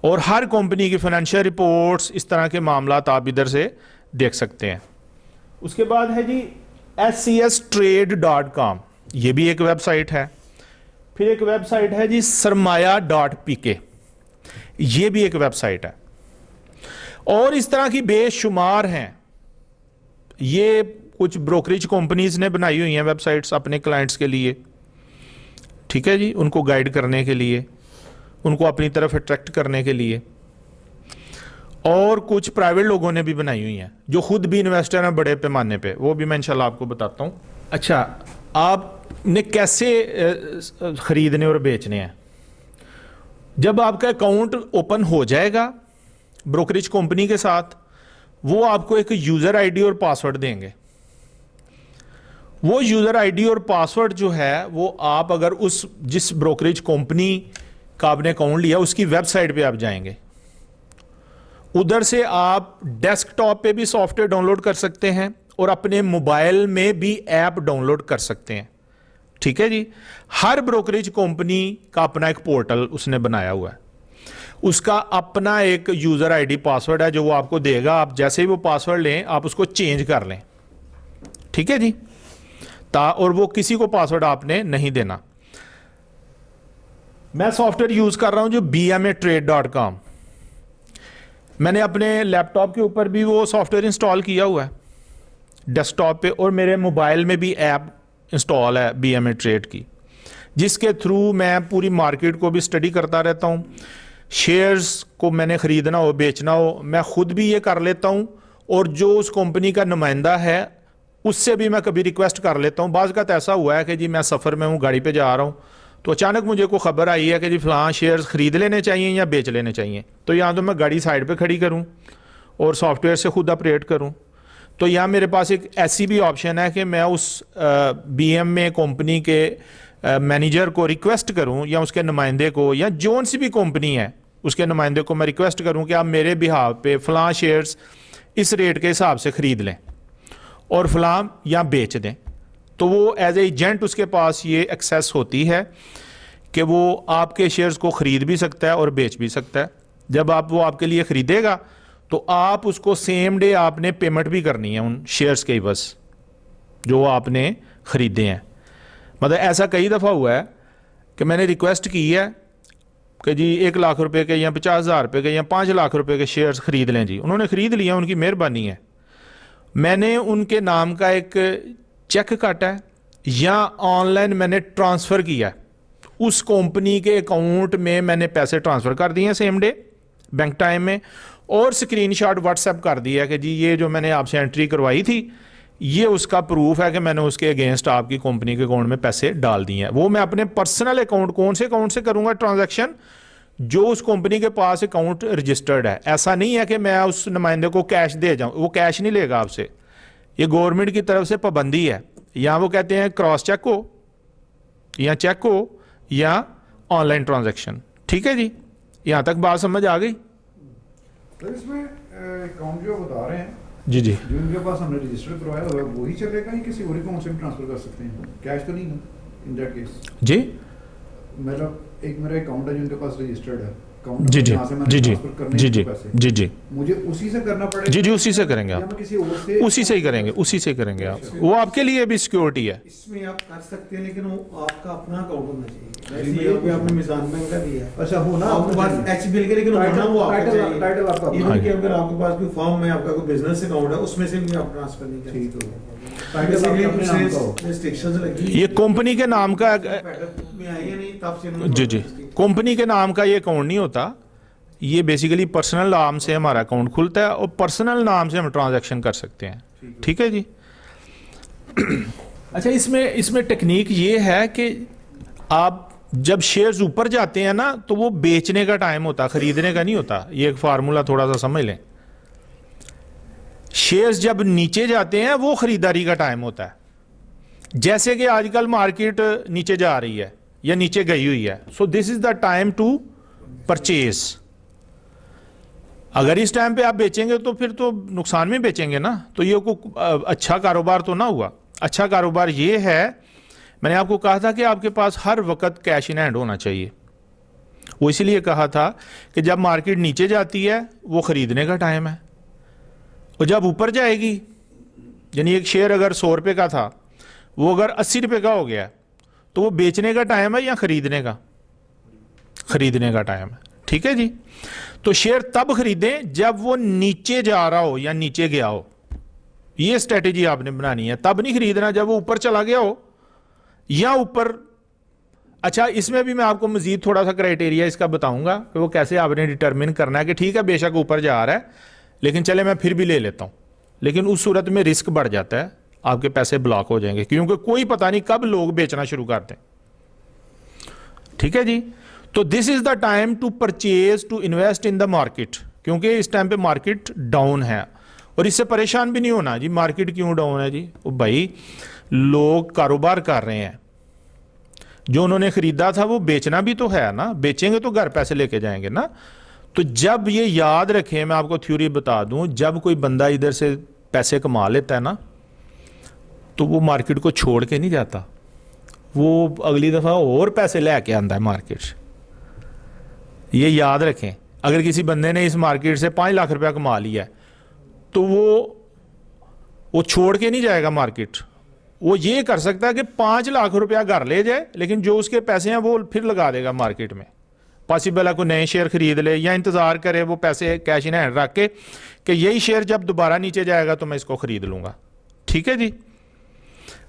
और हर कंपनी की फाइनेंशियल रिपोर्ट्स, इस तरह के मामलात आप इधर से देख सकते हैं। उसके बाद है जी scstrade.com, ये भी एक वेबसाइट है। फिर एक वेबसाइट है जी सरमाया.pk, ये भी एक वेबसाइट है। और इस तरह की बेशुमार हैं। ये कुछ ब्रोकरेज कंपनीज ने बनाई हुई हैं वेबसाइट्स अपने क्लाइंट्स के लिए, ठीक है जी, उनको गाइड करने के लिए, उनको अपनी तरफ अट्रैक्ट करने के लिए। और कुछ प्राइवेट लोगों ने भी बनाई हुई हैं जो खुद भी इन्वेस्टर हैं बड़े पैमाने पे, वो भी मैं इंशाल्लाह आपको बताता हूँ। अच्छा, आपने कैसे खरीदने और बेचने हैं? जब आपका अकाउंट ओपन हो जाएगा ब्रोकरेज कंपनी के साथ, वो आपको एक यूज़र आईडी और पासवर्ड देंगे। वो यूज़र आईडी और पासवर्ड जो है वो आप अगर उस जिस ब्रोकरेज कंपनी का आपने अकाउंट लिया उसकी वेबसाइट पे आप जाएंगे, उधर से आप डेस्कटॉप पे भी सॉफ्टवेयर डाउनलोड कर सकते हैं और अपने मोबाइल में भी ऐप डाउनलोड कर सकते हैं। ठीक है जी। हर ब्रोकरेज कंपनी का अपना एक पोर्टल उसने बनाया हुआ है, उसका अपना एक यूजर आईडी पासवर्ड है जो वो आपको देगा। आप जैसे ही वो पासवर्ड लें आप उसको चेंज कर लें। ठीक है जी। और वो किसी को पासवर्ड आपने नहीं देना। मैं सॉफ्टवेयर यूज कर रहा हूं जो bmatrade.com, मैंने अपने लैपटॉप के ऊपर भी वो सॉफ्टवेयर इंस्टॉल किया हुआ है डेस्कटॉप पे, और मेरे मोबाइल में भी ऐप इंस्टॉल है BMAtrade की, जिसके थ्रू मैं पूरी मार्केट को भी स्टडी करता रहता हूँ। शेयर्स को मैंने ख़रीदना हो बेचना हो मैं ख़ुद भी ये कर लेता हूँ, और जो उस कंपनी का नुमाइंदा है उससे भी मैं कभी रिक्वेस्ट कर लेता हूँ। बाज़ का तो ऐसा हुआ है कि जी मैं सफ़र में हूँ, गाड़ी पे जा रहा हूँ, तो अचानक मुझे को खबर आई है कि जी फ़लाँ शेयर्स ख़रीद लेने चाहिए या बेच लेने चाहिए, तो यहाँ तो मैं गाड़ी साइड पे खड़ी करूँ और सॉफ्टवेयर से खुद ऑपरेट करूँ। तो यहाँ मेरे पास एक ऐसी भी ऑप्शन है कि मैं उस BMA कंपनी के मैनेजर को रिक्वेस्ट करूँ या उसके नुमाइंदे को, या जोन सी भी कंपनी है उसके नुमाइंदे को मैं रिक्वेस्ट करूँ कि आप मेरे बिहाफ पे फ़लाँ शेयर्स इस रेट के हिसाब से ख़रीद लें और फ़लाँ या बेच दें। तो वो एज एजेंट उसके पास ये एक्सेस होती है कि वो आपके शेयर्स को ख़रीद भी सकता है और बेच भी सकता है। जब आप वो आपके लिए ख़रीदेगा तो आप उसको सेम डे आपने पेमेंट भी करनी है उन शेयर्स के बस जो आपने ख़रीदे हैं। मतलब ऐसा कई दफ़ा हुआ है कि मैंने रिक्वेस्ट की है कि जी 1 लाख रुपए के या 50,000 रुपये के या 5 लाख रुपए के शेयर्स ख़रीद लें जी। उन्होंने ख़रीद लिया, उनकी मेहरबानी है। मैंने उनके नाम का एक चेक काटा है या ऑनलाइन मैंने ट्रांसफ़र किया, उस कंपनी के अकाउंट में मैंने पैसे ट्रांसफ़र कर दिए सेम डे बैंक टाइम में, और स्क्रीनशॉट व्हाट्सएप कर दिया कि जी ये जो मैंने आपसे एंट्री करवाई थी ये उसका प्रूफ है कि मैंने उसके अगेंस्ट आपकी कंपनी के अकाउंट में पैसे डाल दिए हैं। वो मैं अपने पर्सनल अकाउंट, कौन से अकाउंट से करूंगा ट्रांजैक्शन, जो उस कंपनी के पास अकाउंट रजिस्टर्ड है। ऐसा नहीं है कि मैं उस नुमाइंदे को कैश दे जाऊं, वो कैश नहीं लेगा आपसे, ये गवर्नमेंट की तरफ से पाबंदी है। या वो कहते हैं क्रॉस चेक हो या चेक हो या ऑनलाइन ट्रांजैक्शन। ठीक है जी, यहाँ तक बात समझ आ गई? तो इसमें अकाउंट जो बता रहे हैं जी जी, जो इनके पास हमने रजिस्टर करवाया हुआ है वही चलेगा या किसी और अकाउंट से भी ट्रांसफर कर सकते हैं? कैश तो नहीं ना इन दैट केस? जी मतलब एक मेरा अकाउंट है जो इनके पास रजिस्टर्ड है अकाउंट, जी जी यहाँ से मैंने जी जी ट्रांसफर करने जी हैं जी पैसे, जी जी मुझे उसी से करना पड़ेगा? जी जी, उसी से करेंगे या आप, मैं किसी और से? उसी से ही करेंगे, उसी से करेंगे आप। वो आपके लिए भी सिक्योरिटी है। इसमें आप कर सकते हैं लेकिन वो आपका अपना अकाउंट होना चाहिए। जी, जैसे यहाँ पे आपने मिजान बैंक का दिया है, अच्छा हो ना आपके पास HBL के, लेकिन होना वो आपका चाहिए। टाइटल आपका अपना। इवन कि अगर आपके पास कोई फॉर्म में आपका कोई बिजनेस अकाउंट है उसमें से भी आप ट्रांसफर नहीं कर ठीक सकते। है। टाइटल आपका अपने नाम का हो। रिस्ट्रिक्शंस लगी ये कंपनी के नाम का, में आई है नहीं तब से इन्होंने जी जी, कंपनी के नाम का ये अकाउंट नहीं होता। ये बेसिकली पर्सनल नाम से हमारा अकाउंट खुलता है और पर्सनल नाम से हम ट्रांजैक्शन कर सकते हैं। ठीक है जी। अच्छा, इसमें टेक्निक ये है कि आप जब शेयर्स ऊपर जाते हैं ना तो वो बेचने का टाइम होता, खरीदने का नहीं होता। ये एक फार्मूला थोड़ा सा समझ लें। शेयर्स जब नीचे जाते हैं वो खरीदारी का टाइम होता है। जैसे कि आजकल मार्केट नीचे जा रही है या नीचे गई हुई है, so this is the time to purchase. अगर इस टाइम पे आप बेचेंगे तो फिर तो नुकसान में बेचेंगे ना, तो ये कोई अच्छा कारोबार तो ना हुआ। अच्छा कारोबार ये है, मैंने आपको कहा था कि आपके पास हर वक्त कैश इन हैंड होना चाहिए। वो इसलिए कहा था कि जब मार्केट नीचे जाती है वो खरीदने का टाइम है, और जब ऊपर जाएगी, यानी एक शेयर अगर 100 रुपये का था वो अगर 80 रुपये का हो गया तो वो बेचने का टाइम है या खरीदने का? खरीदने का टाइम है। ठीक है जी। तो शेयर तब खरीदें जब वो नीचे जा रहा हो या नीचे गया हो। ये स्ट्रेटेजी आपने बनानी है। तब नहीं खरीदना जब वो ऊपर चला गया हो या ऊपर। अच्छा, इसमें भी मैं आपको मजीद थोड़ा सा क्राइटेरिया इसका बताऊंगा कि वो कैसे आपने डिटरमिन करना है कि ठीक है बेशक ऊपर जा रहा है लेकिन चले मैं फिर भी ले लेता हूं, लेकिन उस सूरत में रिस्क बढ़ जाता है, आपके पैसे ब्लॉक हो जाएंगे, क्योंकि कोई पता नहीं कब लोग बेचना शुरू करते हैं। ठीक है जी। तो this is the time to purchase, to invest in the market, क्योंकि इस टाइम पे मार्केट डाउन है। और इससे परेशान भी नहीं होना जी मार्केट क्यों डाउन है जी, वो भाई लोग कारोबार कर रहे हैं, जो उन्होंने खरीदा था वो बेचना भी तो है ना, बेचेंगे तो घर पैसे लेके जाएंगे ना। तो जब ये याद रखें, मैं आपको थ्योरी बता दूं, जब कोई बंदा इधर से पैसे कमा लेता है ना, तो वो मार्केट को छोड़ के नहीं जाता, वो अगली दफ़ा और पैसे लेके आंदा है मार्केट से। ये याद रखें, अगर किसी बंदे ने इस मार्केट से 5 लाख रुपया कमा लिया है तो वो छोड़ के नहीं जाएगा मार्केट। वो ये कर सकता है कि 5 लाख रुपया घर ले जाए, लेकिन जो उसके पैसे हैं वो फिर लगा देगा मार्केट में। पॉसिबल है कोई नए शेयर खरीद ले या इंतज़ार करे वो पैसे कैश इन हैंड रख के कि यही शेयर जब दोबारा नीचे जाएगा तो मैं इसको खरीद लूँगा। ठीक है जी।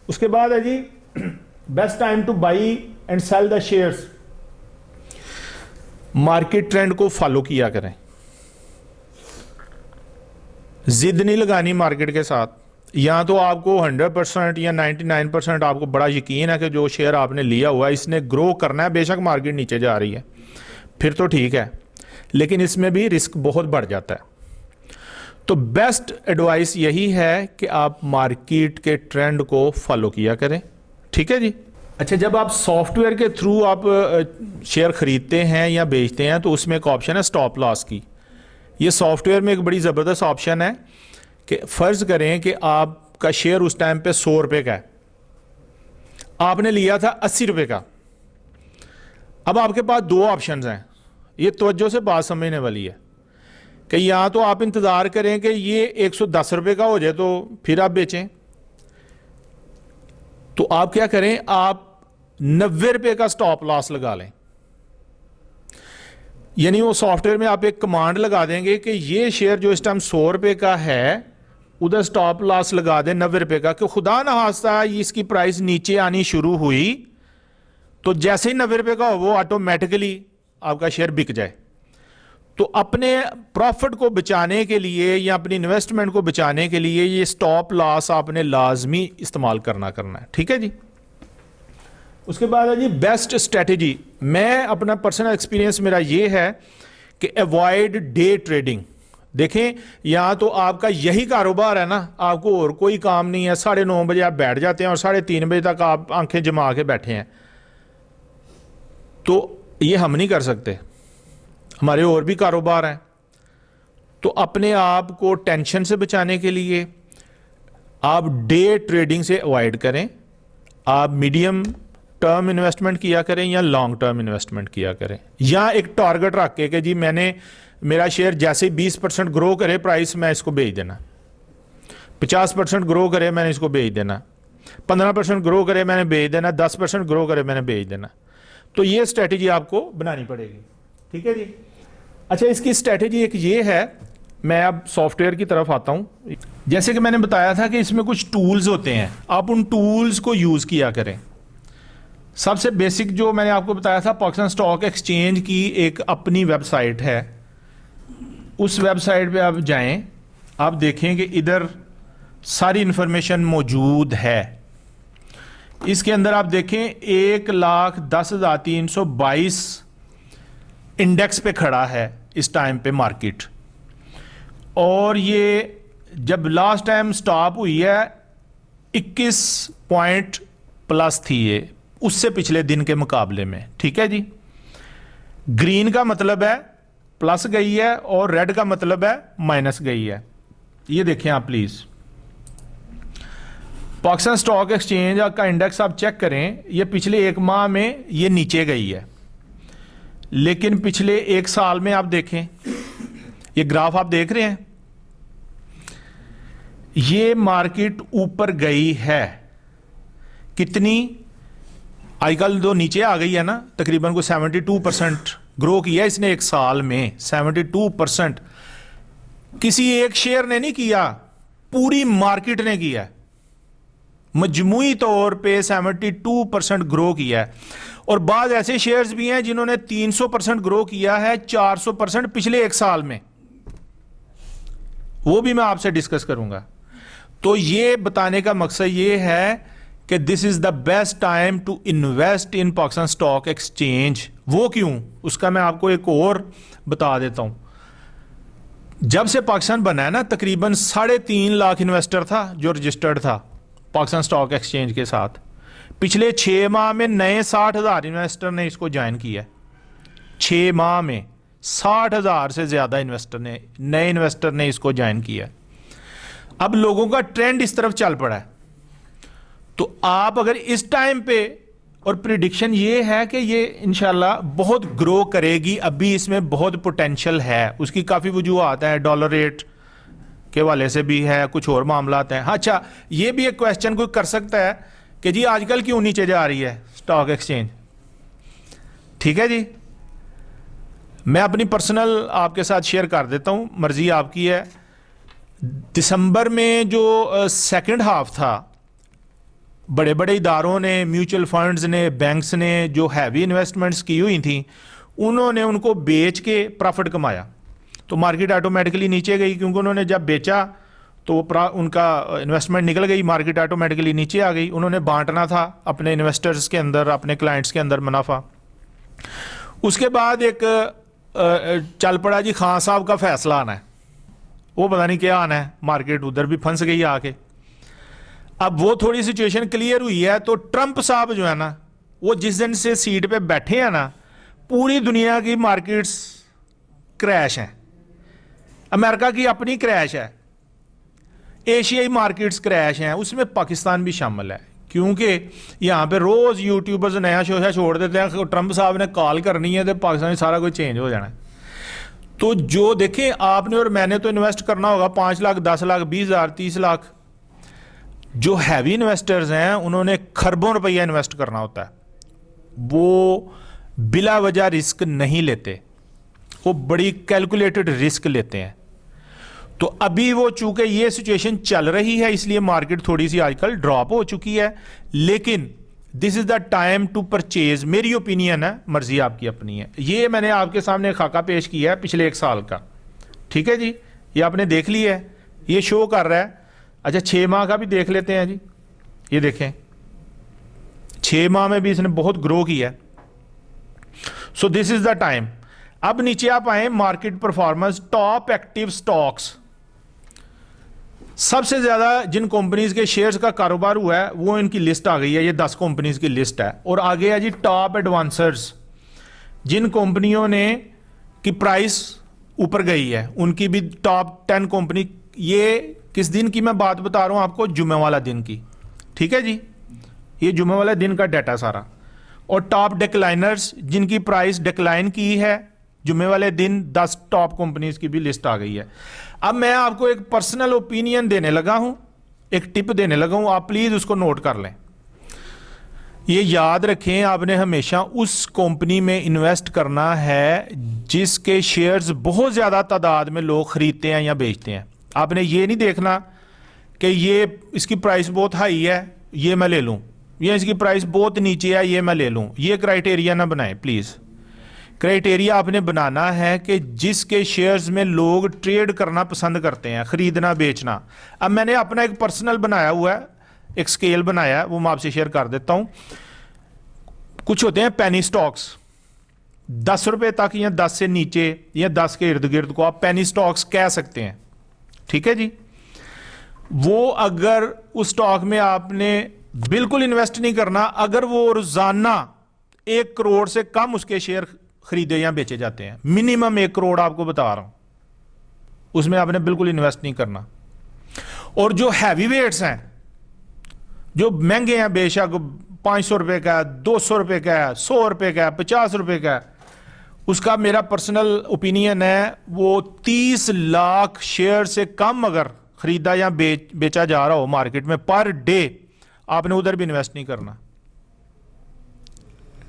उसके बाद है जी best time to buy and sell the shares. Market trend को फॉलो किया करें, जिद नहीं लगानी मार्केट के साथ। या तो आपको 100% या 99% आपको बड़ा यकीन है कि जो शेयर आपने लिया हुआ है इसने ग्रो करना है, बेशक मार्केट नीचे जा रही है, फिर तो ठीक है, लेकिन इसमें भी रिस्क बहुत बढ़ जाता है। तो बेस्ट एडवाइस यही है कि आप मार्केट के ट्रेंड को फॉलो किया करें। ठीक है जी। अच्छा, जब आप सॉफ्टवेयर के थ्रू आप शेयर खरीदते हैं या बेचते हैं तो उसमें एक ऑप्शन है स्टॉप लॉस की। ये सॉफ्टवेयर में एक बड़ी ज़बरदस्त ऑप्शन है कि फ़र्ज़ करें कि आपका शेयर उस टाइम पे 100 रुपये का है, आपने लिया था 80 रुपये का। अब आपके पास 2 ऑप्शंस हैं, ये तवज्जो से बात समझने वाली है कि या तो आप इंतज़ार करें कि ये 110 रुपये का हो जाए तो फिर आप बेचें, तो आप क्या करें, आप 90 रुपये का स्टॉप लॉस लगा लें। यानी वो सॉफ्टवेयर में आप एक कमांड लगा देंगे कि ये शेयर जो इस टाइम 100 रुपये का है उधर स्टॉप लॉस लगा दें 90 रुपये का, कि खुदा ना खास्ता इसकी प्राइस नीचे आनी शुरू हुई तो जैसे ही 90 रुपये का हो वो ऑटोमेटिकली आपका शेयर बिक जाए। तो अपने प्रॉफिट को बचाने के लिए या अपनी इन्वेस्टमेंट को बचाने के लिए ये स्टॉप लॉस आपने लाजमी इस्तेमाल करना है। ठीक है जी। उसके बाद है जी बेस्ट स्ट्रेटजी। मैं अपना पर्सनल एक्सपीरियंस मेरा ये है कि अवॉइड डे ट्रेडिंग। देखें, या तो आपका यही कारोबार है ना, आपको और कोई काम नहीं है, 9:30 बजे आप बैठ जाते हैं और 3:30 बजे तक आप आंखें जमा के बैठे हैं, तो ये हम नहीं कर सकते, हमारे और भी कारोबार हैं। तो अपने आप को टेंशन से बचाने के लिए आप डे ट्रेडिंग से अवॉइड करें, आप मीडियम टर्म इन्वेस्टमेंट किया करें या लॉन्ग टर्म इन्वेस्टमेंट किया करें, या एक टारगेट रख के कि जी मेरा शेयर जैसे 20% ग्रो करे प्राइस, मैं इसको बेच देना, 50% ग्रो करे मैंने इसको बेच देना, 15% ग्रो करे मैंने बेच देना, 10% ग्रो करे मैंने बेच देना। तो ये स्ट्रेटजी आपको बनानी पड़ेगी। ठीक है जी। अच्छा, इसकी स्ट्रेटजी एक ये है, मैं अब सॉफ्टवेयर की तरफ आता हूं। जैसे कि मैंने बताया था कि इसमें कुछ टूल्स होते हैं, आप उन टूल्स को यूज़ किया करें। सबसे बेसिक जो मैंने आपको बताया था, पाकिस्तान स्टॉक एक्सचेंज की एक अपनी वेबसाइट है, उस वेबसाइट पे आप जाएं, आप देखें कि इधर सारी इंफॉर्मेशन मौजूद है। इसके अंदर आप देखें 1,10,322 इंडेक्स पे खड़ा है इस टाइम पे मार्केट, और ये जब लास्ट टाइम स्टॉप हुई है 21 पॉइंट प्लस थी ये उससे पिछले दिन के मुकाबले में। ठीक है जी। ग्रीन का मतलब है प्लस गई है और रेड का मतलब है माइनस गई है। ये देखें आप प्लीज, पाकिस्तान स्टॉक एक्सचेंज का इंडेक्स आप चेक करें, ये पिछले 1 माह में ये नीचे गई है, लेकिन पिछले 1 साल में आप देखें, ये ग्राफ आप देख रहे हैं, ये मार्केट ऊपर गई है। कितनी? आजकल तो नीचे आ गई है ना, तकरीबन को 72% ग्रो किया इसने 1 साल में। 72% किसी एक शेयर ने नहीं किया, पूरी मार्केट ने किया, मजमूई तौर पे 72% ग्रो किया है। और बाद ऐसे शेयर्स भी हैं जिन्होंने 300% ग्रो किया है, 400% पिछले 1 साल में, वो भी मैं आपसे डिस्कस करूंगा। तो ये बताने का मकसद ये है कि this is the best time to invest in Pakistan stock exchange. वो क्यों, उसका मैं आपको एक और बता देता हूं। जब से पाकिस्तान बना है ना, तकरीबन 3.5 लाख इन्वेस्टर था जो रजिस्टर्ड था पाकिस्तान स्टॉक एक्सचेंज के साथ। पिछले 6 माह में नए 60,000 इन्वेस्टर ने इसको ज्वाइन किया। 6 माह में 60,000 से ज़्यादा इन्वेस्टर ने, नए इन्वेस्टर ने इसको ज्वाइन किया। अब लोगों का ट्रेंड इस तरफ चल पड़ा है, तो आप अगर इस टाइम पे, और प्रिडिक्शन ये है कि ये इंशाल्लाह बहुत ग्रो करेगी, अभी इसमें बहुत पोटेंशियल है, उसकी काफ़ी वजूहत हैं, डॉलर रेट के वाले से भी है, कुछ और मामलात हैं। अच्छा, ये भी एक क्वेश्चन कोई कर सकता है कि जी आजकल क्यों नीचे जा रही है स्टॉक एक्सचेंज। ठीक है जी, मैं अपनी पर्सनल आपके साथ शेयर कर देता हूं, मर्जी आपकी है। दिसंबर में जो सेकंड हाफ था, बड़े बड़े इदारों ने, म्यूचुअल फंड्स ने, बैंक्स ने जो हैवी इन्वेस्टमेंट्स की हुई थी, उन्होंने उनको बेच के प्रॉफिट कमाया, तो मार्केट ऑटोमेटिकली नीचे गई, क्योंकि उन्होंने जब बेचा तो उनका इन्वेस्टमेंट निकल गई, मार्केट ऑटोमेटिकली नीचे आ गई। उन्होंने बांटना था अपने इन्वेस्टर्स के अंदर, अपने क्लाइंट्स के अंदर मुनाफा। उसके बाद एक चल पड़ा जी खान साहब का फैसला आना है, वो पता नहीं क्या आना है, मार्केट उधर भी फंस गई आके। अब वो थोड़ी सिचुएशन क्लियर हुई है, तो ट्रंप साहब जो है ना, वो जिस दिन से सीट पे बैठे हैं ना, पूरी दुनिया की मार्केट्स क्रैश हैं। अमेरिका की अपनी क्रैश है, एशियाई मार्केट्स क्रैश हैं, उसमें पाकिस्तान भी शामिल है, क्योंकि यहाँ पे रोज यूट्यूबर्स नया शोशा छोड़ देते हैं, ट्रंप साहब ने कॉल करनी है तो पाकिस्तान में सारा कुछ चेंज हो जाना है। तो जो देखें आपने और मैंने तो इन्वेस्ट करना होगा 5 लाख, 10 लाख, 20,000, 30 लाख। जो हैवी इन्वेस्टर्स हैं उन्होंने खरबों रुपया इन्वेस्ट करना होता है, वो बिला वजह रिस्क नहीं लेते, वो बड़ी कैलकुलेटेड रिस्क लेते हैं। तो अभी वो चूंकि ये सिचुएशन चल रही है, इसलिए मार्केट थोड़ी सी आजकल ड्रॉप हो चुकी है, लेकिन this is the time to purchase. मेरी ओपिनियन है, मर्जी आपकी अपनी है। ये मैंने आपके सामने खाका पेश किया है पिछले 1 साल का, ठीक है जी, ये आपने देख लिया है, ये शो कर रहा है। अच्छा, 6 माह का भी देख लेते हैं जी, ये देखें 6 माह में भी इसने बहुत ग्रो किया है। So this is the time. अब नीचे आप आए, market performance, top active stocks. सबसे ज्यादा जिन कंपनीज के शेयर्स का कारोबार हुआ है वो इनकी लिस्ट आ गई है, ये 10 कंपनीज की लिस्ट है। और आगे है जी टॉप एडवांसर्स, जिन कंपनियों ने की प्राइस ऊपर गई है उनकी भी टॉप 10 कंपनी। ये किस दिन की मैं बात बता रहा हूं आपको, जुमे वाला दिन की, ठीक है जी, ये जुमे वाले दिन का डाटा सारा। और टॉप डिक्लाइनर्स, जिनकी प्राइस डिक्लाइन की है जुमे वाले दिन, 10 टॉप कंपनीज की भी लिस्ट आ गई है। अब मैं आपको एक पर्सनल ओपिनियन देने लगा हूं, एक टिप देने लगा हूं, आप प्लीज उसको नोट कर लें। ये याद रखें, आपने हमेशा उस कंपनी में इन्वेस्ट करना है जिसके शेयर्स बहुत ज्यादा तादाद में लोग खरीदते हैं या बेचते हैं। आपने ये नहीं देखना कि ये इसकी प्राइस बहुत हाई है ये मैं ले लूं, या इसकी प्राइस बहुत नीचे है ये मैं ले लूं। ये क्राइटेरिया ना बनाएं प्लीज। क्राइटेरिया आपने बनाना है कि जिसके शेयर्स में लोग ट्रेड करना पसंद करते हैं, खरीदना बेचना। अब मैंने अपना एक पर्सनल बनाया हुआ है, एक स्केल बनाया है, वो मैं आपसे शेयर कर देता हूं। कुछ होते हैं पेनी स्टॉक्स, 10 रुपए तक या 10 से नीचे या 10 के इर्द गिर्द को आप पेनी स्टॉक्स कह सकते हैं, ठीक है जी। वो अगर उस स्टॉक में आपने बिल्कुल इन्वेस्ट नहीं करना, अगर वो रोजाना 1 करोड़ से कम उसके शेयर खरीदे या बेचे जाते हैं, मिनिमम 1 करोड़ आपको बता रहा हूं, उसमें आपने बिल्कुल इन्वेस्ट नहीं करना। और जो हैवी वेट्स हैं, जो महंगे हैं, बेशक 500 रुपए का, 200 रुपए का, 100 रुपए का, 50 रुपए का, उसका मेरा पर्सनल ओपिनियन है वो 30 लाख शेयर से कम अगर खरीदा या बेचा जा रहा हो मार्केट में पर डे, आपने उधर भी इन्वेस्ट नहीं करना,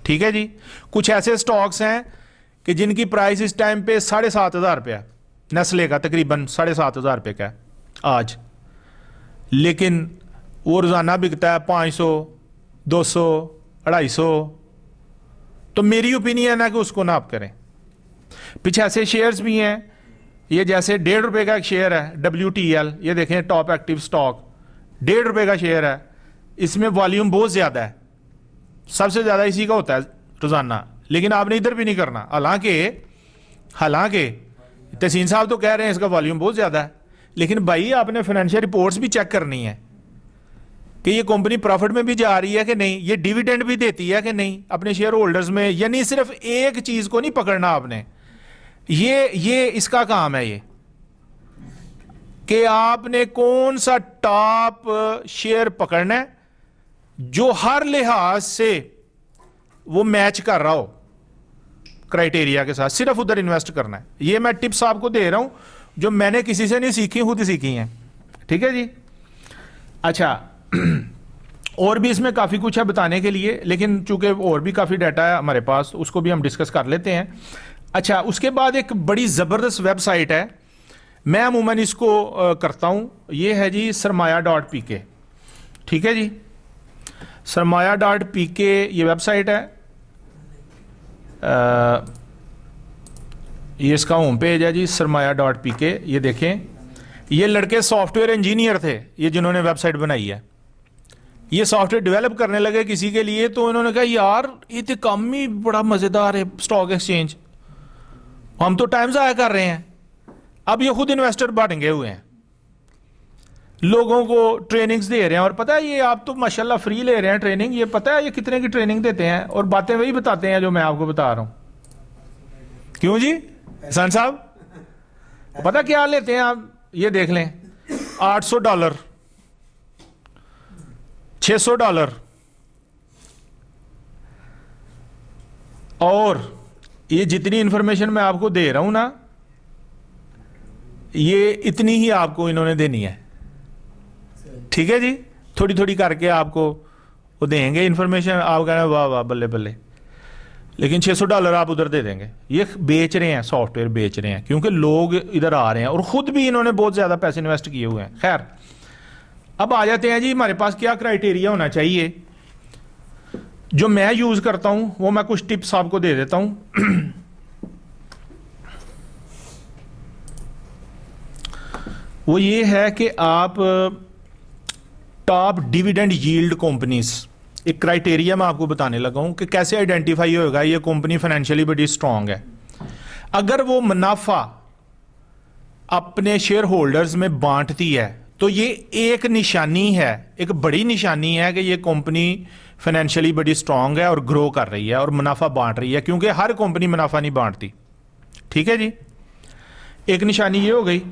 ठीक है जी। कुछ ऐसे स्टॉक्स हैं कि जिनकी प्राइस इस टाइम पे 7,500 रुपया, नेस्ले का तकरीबन 7,500 रुपये का है आज, लेकिन वो रोजाना बिकता है 500, 200, 250। तो मेरी ओपिनियन है कि उसको ना आप करें। पीछे ऐसे शेयर्स भी हैं, ये जैसे 1.5 रुपए का एक शेयर है WTL, ये देखें टॉप एक्टिव स्टॉक, 1.5 रुपए का शेयर है, इसमें वॉल्यूम बहुत ज्यादा है, सबसे ज्यादा इसी का होता है रोजाना, लेकिन आपने इधर भी नहीं करना। हालांकि तहसीन साहब तो कह रहे हैं इसका वॉल्यूम बहुत ज्यादा है, लेकिन भाई आपने फाइनेंशियल रिपोर्ट्स भी चेक करनी है कि ये कंपनी प्रॉफिट में भी जा रही है कि नहीं, ये डिविडेंड भी देती है कि नहीं अपने शेयर होल्डर्स में। यानी सिर्फ एक चीज को नहीं पकड़ना आपने, ये इसका काम है, ये कि आपने कौन सा टॉप शेयर पकड़ना है जो हर लिहाज से वो मैच कर रहा हो क्राइटेरिया के साथ, सिर्फ उधर इन्वेस्ट करना है। ये मैं टिप्स आपको दे रहा हूं जो मैंने किसी से नहीं सीखी, खुद सीखी हैं। ठीक है जी। अच्छा और भी इसमें काफ़ी कुछ है बताने के लिए, लेकिन चूंकि और भी काफ़ी डाटा है हमारे पास, उसको भी हम डिस्कस कर लेते हैं। अच्छा, उसके बाद एक बड़ी ज़बरदस्त वेबसाइट है, मैं अमूमन इसको करता हूँ, ये है जी सरमाया.pk। ठीक है जी, सरमाया.pk ये वेबसाइट है, ये इसका होम पेज है जी, सरमाया.pk। ये देखें, ये लड़के सॉफ्टवेयर इंजीनियर थे ये जिन्होंने वेबसाइट बनाई है। ये सॉफ्टवेयर डेवलप करने लगे किसी के लिए, तो इन्होंने कहा यार ये तो काम ही बड़ा मज़ेदार है स्टॉक एक्सचेंज, हम तो टाइम ज़ाया कर रहे हैं। अब ये खुद इन्वेस्टर बन गए हुए हैं, लोगों को ट्रेनिंग्स दे रहे हैं। और पता है ये आप तो माशाल्लाह फ्री ले रहे हैं ट्रेनिंग, ये पता है ये कितने की ट्रेनिंग देते हैं, और बातें वही बताते हैं जो मैं आपको बता रहा हूं। क्यों जी हसन साहब, पता क्या लेते हैं आप, ये देख लें, $800, $600, और ये जितनी इंफॉर्मेशन मैं आपको दे रहा हूं ना, ये इतनी ही आपको इन्होंने देनी है। ठीक है जी, थोड़ी थोड़ी करके आपको वो देंगे इंफॉर्मेशन, आप कहेंगे वाह वाह बल्ले बल्ले, लेकिन $600 आप उधर दे देंगे। ये बेच रहे हैं, सॉफ्टवेयर बेच रहे हैं, क्योंकि लोग इधर आ रहे हैं और ख़ुद भी इन्होंने बहुत ज़्यादा पैसे इन्वेस्ट किए हुए हैं। खैर, अब आ जाते हैं जी हमारे पास क्या क्राइटेरिया होना चाहिए। जो मैं यूज़ करता हूँ वो मैं कुछ टिप्स आपको दे देता हूँ। वो ये है कि आप टॉप डिविडेंड यील्ड कंपनीज, एक क्राइटेरिया मैं आपको बताने लगा हूं कि कैसे आइडेंटिफाई होगा ये कंपनी फाइनेंशियली बड़ी स्ट्रांग है। अगर वो मुनाफा अपने शेयर होल्डर्स में बांटती है तो ये एक निशानी है, एक बड़ी निशानी है कि ये कंपनी फाइनेंशियली बड़ी स्ट्रांग है और ग्रो कर रही है और मुनाफा बांट रही है, क्योंकि हर कंपनी मुनाफा नहीं बांटती। ठीक है जी, एक निशानी ये हो गई।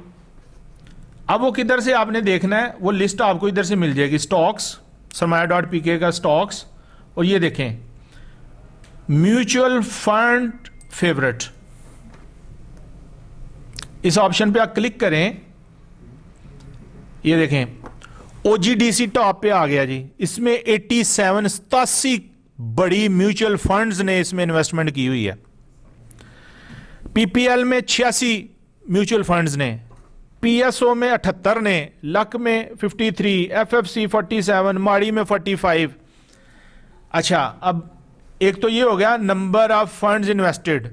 अब वो किधर से आपने देखना है, वो लिस्ट आपको इधर से मिल जाएगी, स्टॉक्स, सरमाया.pk का स्टॉक्स, और ये देखें म्यूचुअल फंड फेवरेट, इस ऑप्शन पे आप क्लिक करें, ये देखें ओजीडीसी टॉप पे आ गया जी। इसमें 87 बड़ी म्यूचुअल फंड्स ने इसमें इन्वेस्टमेंट की हुई है। पीपीएल में 86 म्यूचुअल फंड्स ने, पीएसओ में 78 ने, लक में 53, एफएफसी 47, माड़ी में 45। अच्छा, अब एक तो ये हो गया नंबर ऑफ फंड्स इन्वेस्टेड।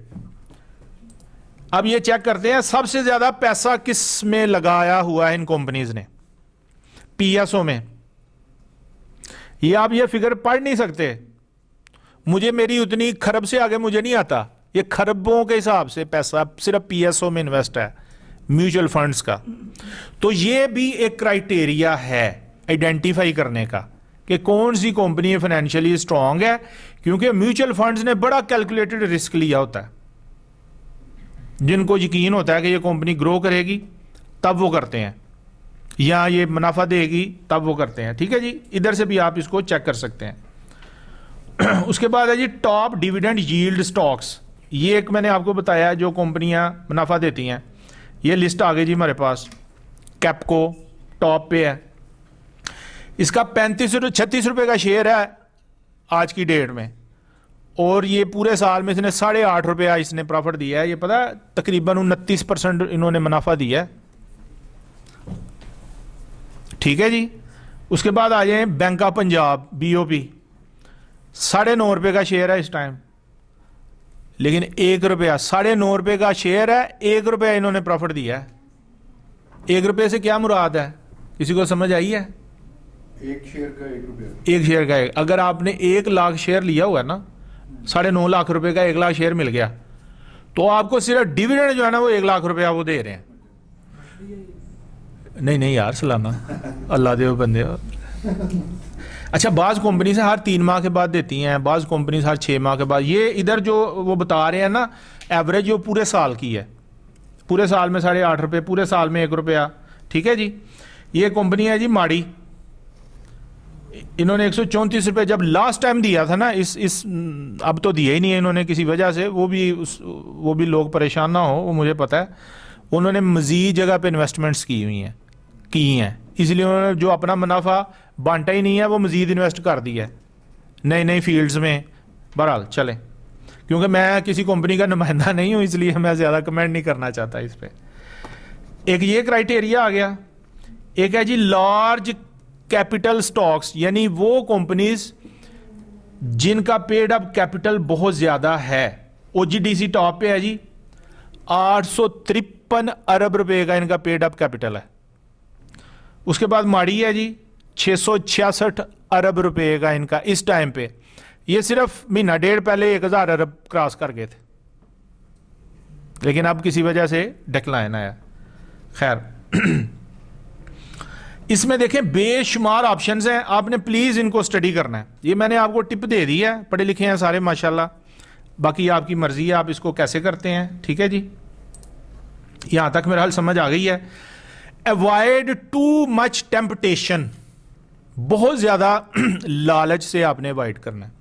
अब ये चेक करते हैं सबसे ज्यादा पैसा किस में लगाया हुआ है इन कंपनीज ने। पीएसओ में, ये आप ये फिगर पढ़ नहीं सकते, मुझे मेरी उतनी खरब से आगे मुझे नहीं आता, ये खरबों के हिसाब से पैसा सिर्फ पीएसओ में इन्वेस्ट है म्यूचुअल फंड्स का। तो ये भी एक क्राइटेरिया है आइडेंटिफाई करने का कि कौन सी कंपनी फाइनेंशियली स्ट्रांग है, क्योंकि म्यूचुअल फंड्स ने बड़ा कैलकुलेटेड रिस्क लिया होता है। जिनको यकीन होता है कि ये कंपनी ग्रो करेगी तब वो करते हैं, या ये मुनाफा देगी तब वो करते हैं। ठीक है जी, इधर से भी आप इसको चेक कर सकते हैं। उसके बाद है जी टॉप डिविडेंड यील्ड स्टॉक्स, ये एक मैंने आपको बताया जो कंपनियां मुनाफा देती हैं। ये लिस्ट आ गई जी हमारे पास, कैपको टॉप पे है, इसका 36 रुपए का शेयर है आज की डेट में, और ये पूरे साल में इसने 8.5 रुपया इसने प्रॉफिट दिया है। ये पता है तकरीबन 29% इन्होंने मुनाफा दिया है। ठीक है जी, उसके बाद आ जाए बैंक ऑफ पंजाब BOP, 9.5 रुपये का शेयर है इस टाइम, लेकिन 1 रुपया, 9.5 रुपये का शेयर है, 1 रुपया इन्होंने प्रॉफिट दिया है। 1 रुपये से क्या मुराद है, किसी को समझ आई है? एक शेयर का 1 रुपया, एक शेयर का अगर आपने 1 लाख शेयर लिया हुआ है ना, 9.5 लाख रुपए का 1 लाख शेयर मिल गया, तो आपको सिर्फ डिविडेंड जो है ना वो 1 लाख रुपया वो दे रहे हैं। नहीं यार सालाना, अल्लाह दे बंदे। अच्छा, बाज़ कंपनी से हर 3 माह के बाद देती हैं, बाज़ कंपनी हर 6 माह के बाद। ये इधर जो वो बता रहे हैं ना एवरेज, जो पूरे साल की है। पूरे साल में 8.5 रुपये, पूरे साल में 1 रुपया। ठीक है जी। ये कंपनी है जी माड़ी, इन्होंने 134 रुपये जब लास्ट टाइम दिया था ना, इस अब तो दिए ही नहीं है इन्होंने किसी वजह से, वो भी लोग परेशान ना हो, वो मुझे पता है। उन्होंने मजीद जगह पे इन्वेस्टमेंट्स की हैं, इसलिए उन्होंने जो अपना मुनाफा बांटा ही नहीं है वो मजीद इन्वेस्ट कर दिया है नई फील्ड्स में। बहरहाल चलें, क्योंकि मैं किसी कंपनी का नुमाइंदा नहीं हूं, इसलिए मैं ज़्यादा कमेंट नहीं करना चाहता इस पर। एक ये क्राइटेरिया आ गया। एक है जी लार्ज कैपिटल स्टॉक्स, यानी वो कंपनीज जिनका पेड अप कैपिटल बहुत ज़्यादा है। ओजीडीसी टॉप पे है जी, 853 अरब रुपए का इनका पेड अप कैपिटल है। उसके बाद माड़ी है जी, 666 अरब रुपए का इनका इस टाइम पे। ये सिर्फ महीना डेढ़ पहले 1000 अरब क्रॉस कर गए थे, लेकिन अब किसी वजह से डिक्लाइन आया। खैर, इसमें देखें बेशुमार ऑप्शंस हैं, आपने प्लीज इनको स्टडी करना है। ये मैंने आपको टिप दे दी है, पढ़े लिखे हैं सारे माशाल्लाह, बाकी आपकी मर्जी है आप इसको कैसे करते हैं। ठीक है जी, यहां तक मेरा हल समझ आ गई है। अवॉइड टू मच टेम्पटेशन, बहुत ज्यादा लालच से आपने अवॉइड करना है।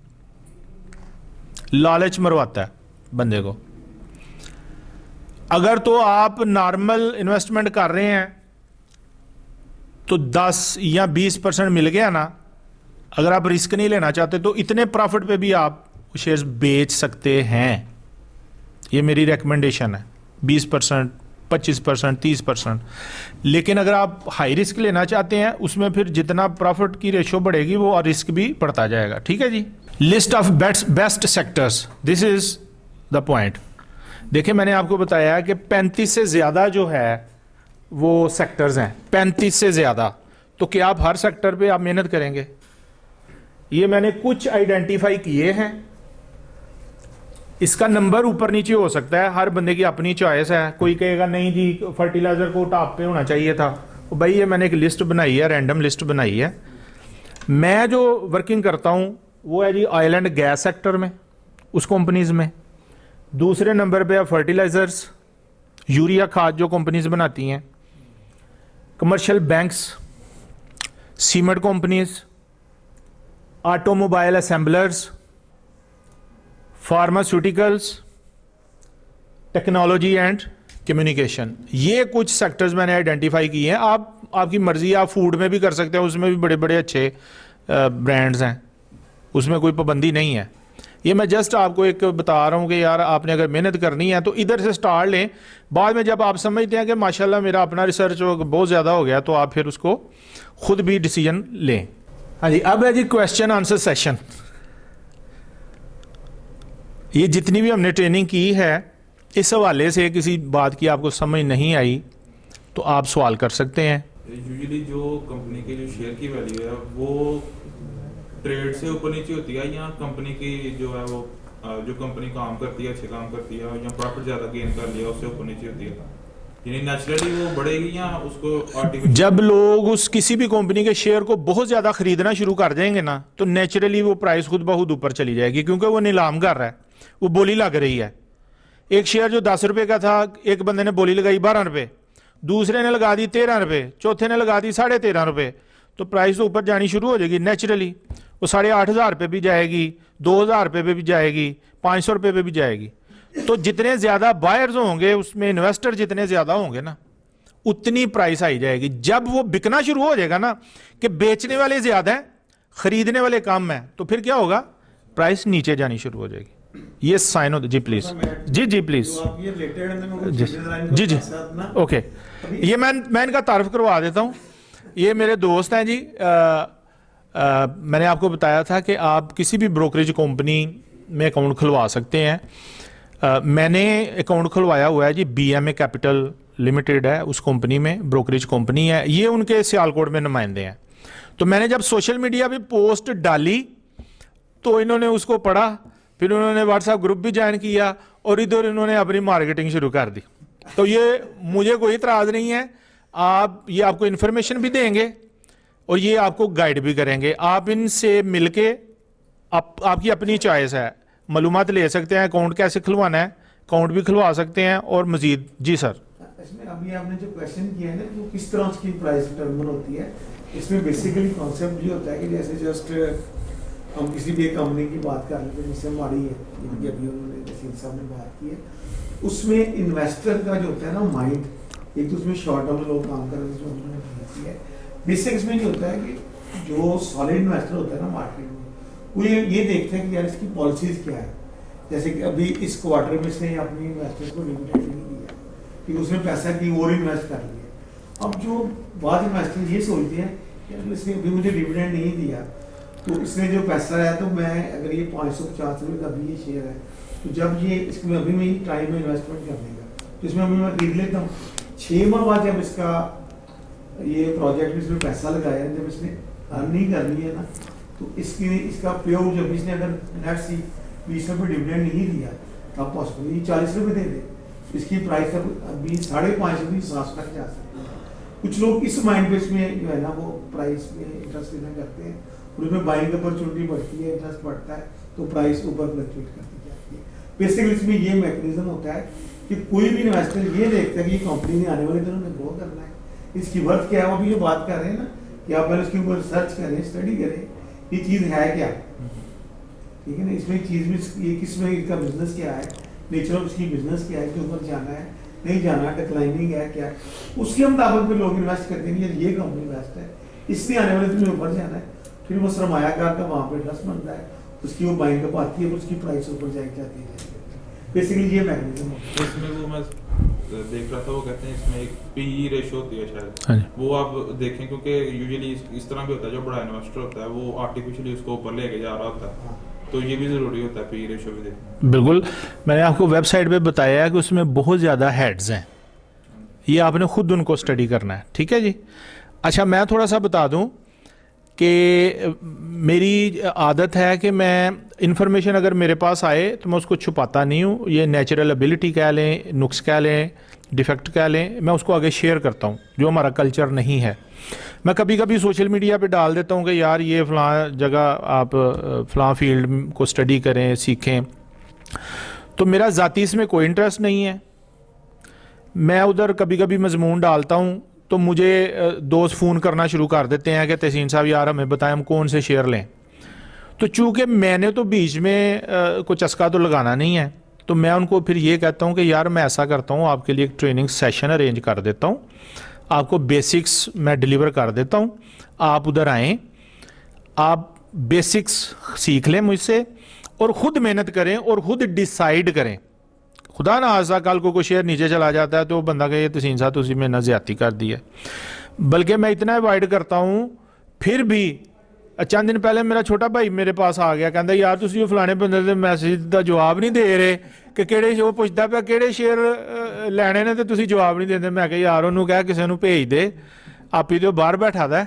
लालच मरवाता है बंदे को। अगर तो आप नॉर्मल इन्वेस्टमेंट कर रहे हैं तो 10 या 20% मिल गया ना, अगर आप रिस्क नहीं लेना चाहते तो इतने प्रॉफिट पे भी आप शेयर्स बेच सकते हैं। ये मेरी रिकमेंडेशन है, 20%, 25%, 30%। लेकिन अगर आप हाई रिस्क लेना चाहते हैं, उसमें फिर जितना प्रॉफिट की रेशो बढ़ेगी वो और रिस्क भी बढ़ता जाएगा। ठीक है जी। List of best sectors, this is the point. देखिए, मैंने आपको बताया कि 35 से ज्यादा जो है वो सेक्टर्स हैं, 35 से ज्यादा। तो क्या आप हर सेक्टर पे आप मेहनत करेंगे? ये मैंने कुछ आइडेंटिफाई किए हैं, इसका नंबर ऊपर नीचे हो सकता है, हर बंदे की अपनी चॉइस है। कोई कहेगा नहीं जी फर्टिलाइजर को टॉप पे होना चाहिए था। तो भाई ये मैंने एक लिस्ट बनाई है, रैंडम लिस्ट बनाई है। मैं जो वर्किंग करता हूं वो है जी ऑयल एंड गैस सेक्टर में, उस कंपनीज में। दूसरे नंबर पे है फर्टिलाइजर्स, यूरिया खाद जो कंपनीज बनाती हैं। Commercial banks, cement companies, automobile assemblers, pharmaceuticals, technology and communication. ये कुछ सेक्टर्स मैंने आइडेंटिफाई किए हैं। आपकी मर्जी, आप फूड में भी कर सकते हैं, उसमें भी बड़े बड़े अच्छे ब्रांड्स हैं, उसमें कोई पाबंदी नहीं है। ये मैं जस्ट आपको एक बता रहा हूँ कि यार आपने अगर मेहनत करनी है तो इधर से स्टार्ट लें। बाद में जब आप समझते हैं कि माशाल्लाह मेरा अपना रिसर्च बहुत ज़्यादा हो गया, तो आप फिर उसको खुद भी डिसीजन लें। हाँ जी, अब है जी क्वेश्चन आंसर सेशन। ये जितनी भी हमने ट्रेनिंग की है, इस हवाले से किसी बात की आपको समझ नहीं आई तो आप सवाल कर सकते हैं। यूजुअली जो कंपनी के जो शेयर की वैल्यू है वो ट्रेड से ऊपर नीचे होती है, या कंपनी की जो है वो जो कंपनी काम करती है, अच्छे काम करती है, या प्रॉफिट ज्यादा गेन कर लिया उससे ऊपर नीचे होती है, यानी नेचुरली वो बढ़ेगी या उसको आर्टिफिशियल? जब लोग उस किसी भी कंपनी के शेयर को बहुत ज्यादा खरीदना शुरू कर देंगे ना, तो नेचुरली वो प्राइस खुद ब खुद ऊपर चली जाएगी, क्योंकि वो नीलाम कर रहा है, वो बोली लग रही है। एक शेयर जो 10 रुपए का था, एक बंदे ने बोली लगाई 12 रुपए, दूसरे ने लगा दी 13 रुपए, चौथे ने लगा दी 13.5 रुपए, तो प्राइस तो ऊपर जानी शुरू हो जाएगी नेचुरली। वो 8,500 रुपये भी जाएगी, 2,000 रुपये पे भी जाएगी, 500 रुपये पे भी जाएगी। तो जितने ज्यादा बायर्स होंगे, उसमें इन्वेस्टर जितने ज्यादा होंगे ना, उतनी प्राइस आई जाएगी। जब वो बिकना शुरू हो जाएगा ना कि बेचने वाले ज्यादा हैं, खरीदने वाले कम हैं, तो फिर क्या होगा? प्राइस नीचे जानी शुरू हो जाएगी। ये साइन हो जी प्लीज। जी प्लीज जी ओके। ये मैं इनका तारुफ करवा देता हूँ। ये मेरे दोस्त हैं जी। मैंने आपको बताया था कि आप किसी भी ब्रोकरेज कंपनी में अकाउंट खुलवा सकते हैं। मैंने अकाउंट खुलवाया हुआ है जी, BMA कैपिटल लिमिटेड है, उस कंपनी में, ब्रोकरेज कंपनी है। ये उनके सियालकोट में नुमाइंदे हैं। तो मैंने जब सोशल मीडिया पे पोस्ट डाली तो इन्होंने उसको पढ़ा, फिर उन्होंने व्हाट्सएप ग्रुप भी ज्वाइन किया और इधर इन्होंने अपनी मार्केटिंग शुरू कर दी। तो ये मुझे कोई इतराज़ नहीं है, ये आपको इन्फॉर्मेशन भी देंगे और ये आपको गाइड भी करेंगे। आप इनसे मिलके आपकी अपनी चॉइस है, मालूमात ले सकते हैं, अकाउंट कैसे खुलवाना है, अकाउंट भी खुलवा सकते हैं और मज़ीद। जी सर। इसमें अभी आपने जो क्वेश्चन किया है ना कि किस तरह उसकी प्राइस डिटरमिन होती है, इसमें बेसिकली कॉन्सेप्ट ये होता है कि जैसे जस्ट हम किसी भी एक कंपनी की बात कर लेते हैं जिससे हमारी है, जिनकी अभी उन्होंने नसीर साहब ने बात की है, उसमें इन्वेस्टर का जो होता है ना माइंड, एक तो उसमें शॉर्ट टर्म लोग काम कर रहे हैं जो उन्होंने बात की है। बेसिक इसमें ये होता है कि जो सॉलिड इन्वेस्टर होता है ना मार्केट में, वो ये देखते हैं कि यार इसकी पॉलिसीज क्या है। जैसे कि अभी इस क्वार्टर में इसने अपनी इन्वेस्टर्स को डिविडेंड नहीं दिया कि उसने पैसा की और इन्वेस्ट कर लिया। अब जो बाद इन्वेस्टर ये सोचते हैं कि इसने अभी मुझे डिविडेंड नहीं दिया, तो इसने जो पैसा है तो मैं अगर ये 550 रुपये का भी ये शेयर है, तो जब ये इसमें अभी मैं टाइम में इन्वेस्टमेंट कर देगा तो इसमें अभी मैं खरीद लेता हूँ। 6 माह बाद जब इसका ये प्रोजेक्ट इसमें पैसा लगाया, जब इसने अर्निंग करनी है ना, तो इसका पे आउट जब इसने अगर नेट सी 20 रुपये डिविडेंड नहीं दिया तब पॉसिबल ये 40 रुपये दे दे, इसकी प्राइस अभी 5.5 रुपये 7 तक जा सकती है। कुछ लोग इस माइंड बेस में जो है ना वो प्राइस में इंटरेस्ट लेना करते हैं, और उसमें बाइंग अपॉर्चुनिटी बढ़ती है, इंटरेस्ट बढ़ता है तो प्राइस ऊपर फ्लक्चुएट करती जाती है। बेसिकली इसमें ये मैकेनिज्म होता है कि कोई भी इन्वेस्टर ये देखता है कि कंपनी ने आने वाले दिनों में ग्रो करना है, इसकी वर्थ क्या है, वो अभी जो बात कर रहे हैं ना कि आप पहले उसके ऊपर सर्च करें, स्टडी करें, ये चीज़ है क्या, ठीक है ना, इसमें चीज़ में ये किसमें इसका बिजनेस क्या है, नेचर ऑफ उसकी बिजनेस क्या है, कि ऊपर जाना है नहीं जाना, डिक्लाइनिंग है क्या, उसके मुताबिक भी लोग इन्वेस्ट करते हैं ये कंपनी बेस्ट है, इसलिए आने वाले दिन में ऊपर जाना है। फिर वो सरमायाकार का वहाँ पे ट्रस्ट बनता है, उसकी वो बाइंग अप आती है, उसकी प्राइस ऊपर जाएगी जाती है। बेसिकली ये मैकेनिज्म होता है। इसमें वो मैं देख रहा था, वो कहते हैं इसमें एक पीई रेशो होती है शायद, हाँ जी। वो आप देखें क्योंकि यूजुअली इस तरह भी होता है, जो बड़ा इन्वेस्टर होता है वो आर्टिफिशियली उसको ऊपर लेके जा रहा होता है, तो ये भी ज़रूरी होता है पीई रेशो भी देखना। बिल्कुल, मैंने आपको वेबसाइट पे बताया है कि उसमें बहुत ज़्यादा हेड्स हैं, ये आपने खुद उनको स्टडी करना है। ठीक है जी। अच्छा, मैं थोड़ा सा बता दूं कि मेरी आदत है कि मैं इन्फॉर्मेशन अगर मेरे पास आए तो मैं उसको छुपाता नहीं हूँ। ये नेचुरल एबिलिटी कह लें, नुक्स कह लें, डिफेक्ट कह लें, मैं उसको आगे शेयर करता हूँ, जो हमारा कल्चर नहीं है। मैं कभी कभी सोशल मीडिया पे डाल देता हूँ कि यार ये फ़लाँ जगह आप फ़लाँ फील्ड को स्टडी करें, सीखें, तो मेरा ज़ाती इसमें कोई इंटरेस्ट नहीं है। मैं उधर कभी कभी मजमून डालता हूँ तो मुझे दोस्त फ़ोन करना शुरू कर देते हैं कि तहसीन साहब यार हमें बताएं हम कौन से शेयर लें। तो चूँकि मैंने तो बीच में कोई चस्का तो लगाना नहीं है, तो मैं उनको फिर ये कहता हूँ कि यार मैं ऐसा करता हूँ, आपके लिए एक ट्रेनिंग सेशन अरेंज कर देता हूँ, आपको बेसिक्स मैं डिलीवर कर देता हूँ, आप उधर आएँ, आप बेसिक्स सीख लें मुझसे और ख़ुद मेहनत करें और ख़ुद डिसाइड करें। खुदा ना आसा कल को कोई शेयर नीचे चला जाता है तो बंदा कहे तहसीन साहब उसी में ना ज़्यादती कर दी है। बल्कि मैं इतना अवॉइड करता हूँ। फिर भी चंद दिन पहले मेरा छोटा भाई मेरे पास आ गया, कहता यार तुसी वो फलाने बंदे दे मैसेज का जवाब नहीं दे रहे कि किहड़े, वो पुछदा पिया किहड़े शेयर लैने ने ते तुसी जवाब नहीं देंदे। मैं कहा यार उन्होंने कहा किसी को भेज दे, आप ही तो बाहर बैठा दा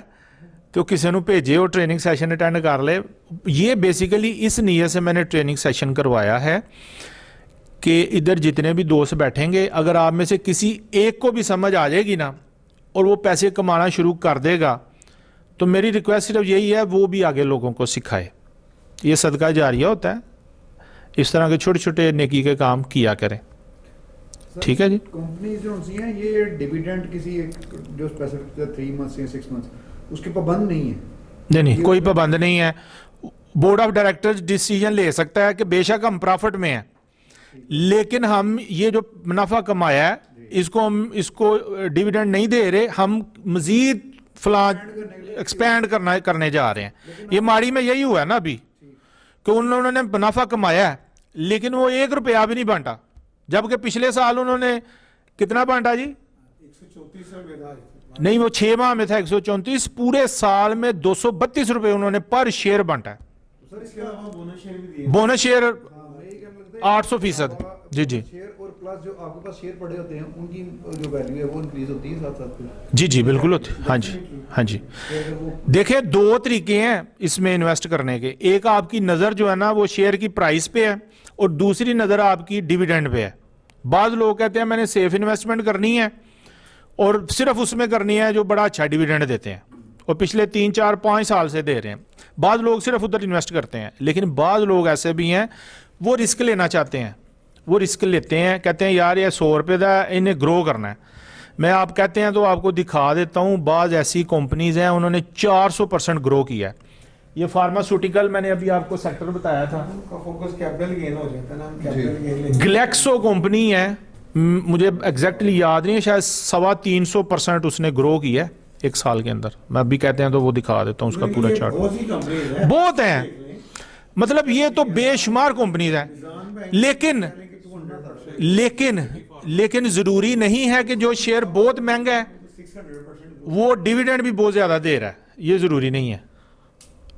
तो किसी को भेजे, वो ट्रेनिंग सैशन अटेंड कर ले। ये बेसिकली इस नीयत से मैंने ट्रेनिंग सैशन करवाया है कि इधर जितने भी दोस्त बैठेंगे, अगर आप में से किसी एक को भी समझ आ जाएगी ना और वो पैसे कमाना शुरू कर देगा, तो मेरी रिक्वेस्ट सिर्फ यही है वो भी आगे लोगों को सिखाए। ये सदका जारिया होता है, इस तरह के छोटे छोटे नेकी के काम किया करें। ठीक है जी। कंपनी जो होती हैं ये डिविडेंड किसी एक जो स्पेसिफिक 3 मंथ्स या 6 मंथ्स उसके पाबंद नहीं है। नहीं, कोई पाबंद नहीं है। बोर्ड ऑफ डायरेक्टर्स डिसीजन ले सकता है कि बेशक हम प्रॉफिट में हैं, लेकिन हम ये जो मुनाफा कमाया है इसको डिविडेंड नहीं दे रहे, हम मजीद एक्सपेंड करने जा रहे हैं। ये माड़ी में यही हुआ है ना अभी कि उन्होंने मुनाफा कमाया है लेकिन वो 1 रुपया भी नहीं बांटा, जबकि पिछले साल उन्होंने कितना बांटा जी? 134 नहीं, वो 6 माह में था 134, पूरे साल में 232 रुपए उन्होंने पर शेयर बांटा है। इसके अलावा बोनस शेयर भी दिए। Bonus share 800%। जी जी शेयर और प्लस जो आपके पास शेयर पड़े होते हैं उनकी जो वैल्यू है वो इंक्रीज होती है साथ साथ। जी जी बिल्कुल होती है। हाँ जी, हाँ जी। देखिए 2 तरीके हैं इसमें इन्वेस्ट करने के। एक आपकी नज़र जो है ना वो शेयर की प्राइस पे है और दूसरी नज़र आपकी डिविडेंड पे है। बाज़ लोग कहते हैं मैंने सेफ इन्वेस्टमेंट करनी है और सिर्फ उसमें करनी है जो बड़ा अच्छा डिविडेंड देते हैं और पिछले 3 4 5 साल से दे रहे हैं। बाज़ लोग सिर्फ उधर इन्वेस्ट करते हैं, लेकिन बाज़ लोग ऐसे भी हैं वो रिस्क लेना चाहते हैं, वो रिस्क लेते हैं, कहते हैं यार ये 100 रुपये का इन्हें ग्रो करना है। मैं आप कहते हैं तो आपको दिखा देता हूँ, बाज़ ऐसी कंपनीज हैं उन्होंने 400% ग्रो किया है। ये फार्मास्यूटिकल मैंने अभी आपको सेक्टर बताया था, उनका फोकस कैपिटल गेन हो जाता है ना, हम कैपिटल गेन लेते हैं। ग्लेक्सो कंपनी है, मुझे एग्जैक्टली याद नहीं है, शायद 325% उसने ग्रो किया है 1 साल के अंदर। मैं अभी कहते हैं तो वो दिखा देता हूँ उसका पूरा चार्ट। बहुत सी कंपनीज हैं, बहुत हैं, मतलब ये तो बेशुमार कंपनीज हैं। लेकिन जरूरी नहीं है कि जो शेयर बहुत महंगा है वो डिविडेंड भी बहुत ज्यादा दे रहा है, ये जरूरी नहीं है।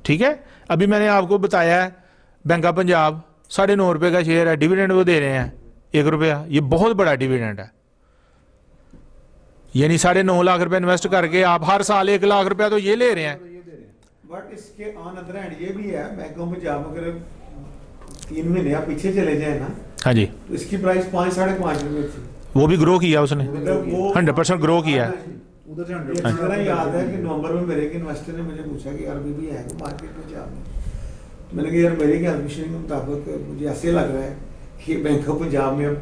ठीक है, अभी मैंने आपको बताया है बैंक ऑफ पंजाब 9.5 रुपये का शेयर है, डिविडेंड वो दे रहे हैं 1 रुपया, ये बहुत बड़ा डिविडेंड है। यानी 9.5 लाख रुपए इन्वेस्ट करके आप हर साल 1 लाख रुपया तो ये ले रहे हैं। बट इसके ऑन अदर हैंड ये भी है, बैंक ऑफ पंजाब अगर 3 महीने आप पीछे चले जाए ना, हाँ जी, तो इसकी प्राइस 5-5.5 रुपए थी। वो भी ग्रो किया उसने, मतलब वो 100% ग्रो किया है। उधर से ये 100%। मेरा याद है कि नवंबर में मेरे एक इन्वेस्टर ने मुझे पूछा कि यार अभी भी है मार्केट में जा में। मैंने कहा यार मेरे कैलकुलेशन के मुताबिक मुझे ऐसे लग रहा है कि बैंक ऑफ पंजाब में अब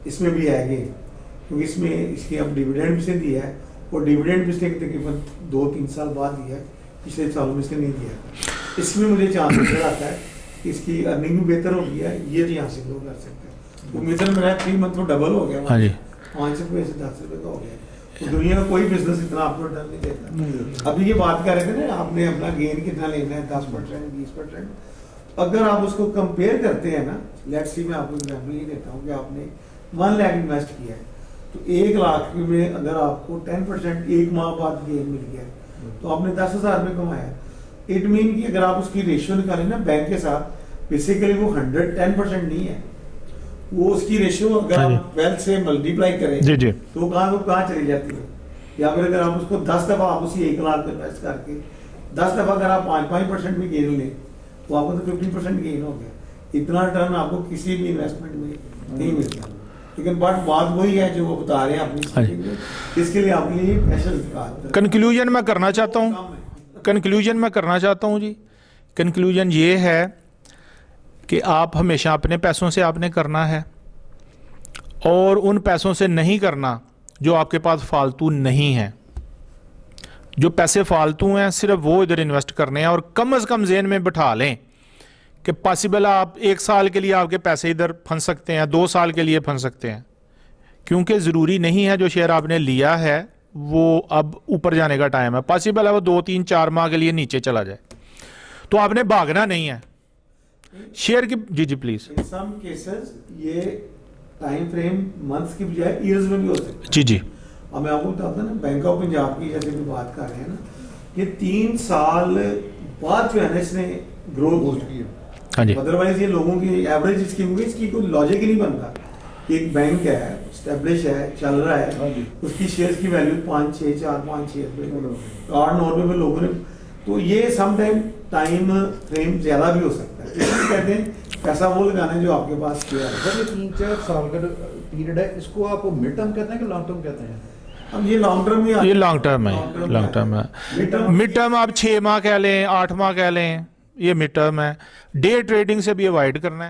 इसमें भी आएंगे, क्योंकि इसमें इसकी अब डिविडेंड भी से दिया है, और डिविडेंड भी इसने तकरीबन 2-3 साल बाद दिया है, पिछले सालों में इसने नहीं दिया। इसमें मुझे चांस नजर आता है कि इसकी अर्निंग भी बेहतर हो गई है, ये यहाँ से ग्रो कर सकता है। उम्मीद है मेरा 3 मंथ में डबल हो गया, हाँ जी, 5 रुपये से 10 रुपये का हो गया। तो दुनिया का कोई बिजनेस इतना आपको रिटर्न नहीं देता। अभी ये बात कर रहे थे ना, आपने अपना गेन कितना लेना है, 10%, 20%। अगर आप उसको कंपेयर करते हैं ना, लेट्स सी मैं आपको एग्जाम्पल ये देता हूँ कि आपने 1 लाख इन्वेस्ट किया है, तो 1 लाख में अगर आपको 10% 1 माह बाद गेन मिल गया तो आपने 10,000 रुपये कमाया। इट मीन कि अगर आप उसकी रेशियो निकालें ना बैंक के साथ, बेसिकली वो 110% नहीं है, वो उसकी रेशियो अगर आप 12 से मल्टीप्लाई करें जी जी, तो कहाँ चली जाती है। या फिर अगर आप उसको 10 दफा आप उसी 1 लाख में इन्वेस्ट करके 10 दफा अगर आप 5% भी गेन लें तो आपको तो 50% गेन हो गया। इतना रिटर्न आपको किसी भी इन्वेस्टमेंट में नहीं मिलता। लेकिन बात वही है जो वो बता रहे हैं अपनी स्पीकिंग में, इसके लिए आपके लिए पैशन। कंक्लूजन मैं करना चाहता हूँ जी। कंक्लूजन ये है कि आप हमेशा अपने पैसों से आपने करना है, और उन पैसों से नहीं करना जो आपके पास फालतू नहीं है। जो पैसे फालतू हैं सिर्फ वो इधर इन्वेस्ट करने हैं, और कम से कम जेहन में बिठा लें कि पॉसिबल आप 1 साल के लिए आपके पैसे इधर फंस सकते हैं, 2 साल के लिए फंस सकते हैं, क्योंकि ज़रूरी नहीं है जो शेयर आपने लिया है वो अब ऊपर जाने का टाइम है। पॉसिबल है वो 2-3-4 माह के लिए नीचे चला जाए, तो आपने भागना नहीं है शेयर की। जी प्लीज। इन सम केसेस ये टाइम फ्रेम मंथ्स की बजाय ईयर्स में भी हो सकता है। जी। अब मैं आपको बताता ना, बैंक ऑफ पंजाब की जैसे भी बात कर रहे हैं ना, ये 3 साल बाद जो है ना इसने ग्रोथ की। हाँ जी, अदरवाइज ये लोगों की एवरेज इसकी कोई लॉजिक ही नहीं बनता कि एक बैंक है, स्टैब्लिश है, चल रहा है, उसकी शेयर्स की वैल्यू 5-6, 4-5-6 रुपए 8-9 रुपए में लोगों ने, तो ये सम टाइम फ्रेम ज्यादा भी हो सकता है। इसलिए कहते हैं पैसा वो लगाना है जो आपके पास किया है। सर ये 3-4 साल का पीरियड है, इसको आप मिड टर्म कहते हैं कि लॉन्ग टर्म कहते हैं? अब ये लॉन्ग टर्म में ये लॉन्ग टर्म है, लॉन्ग टर्म है। मिड टर्म आप 6 माह कह लें, 8 माह कह लें, ये मिड टर्म है। डे ट्रेडिंग से भी अवॉइड करना है।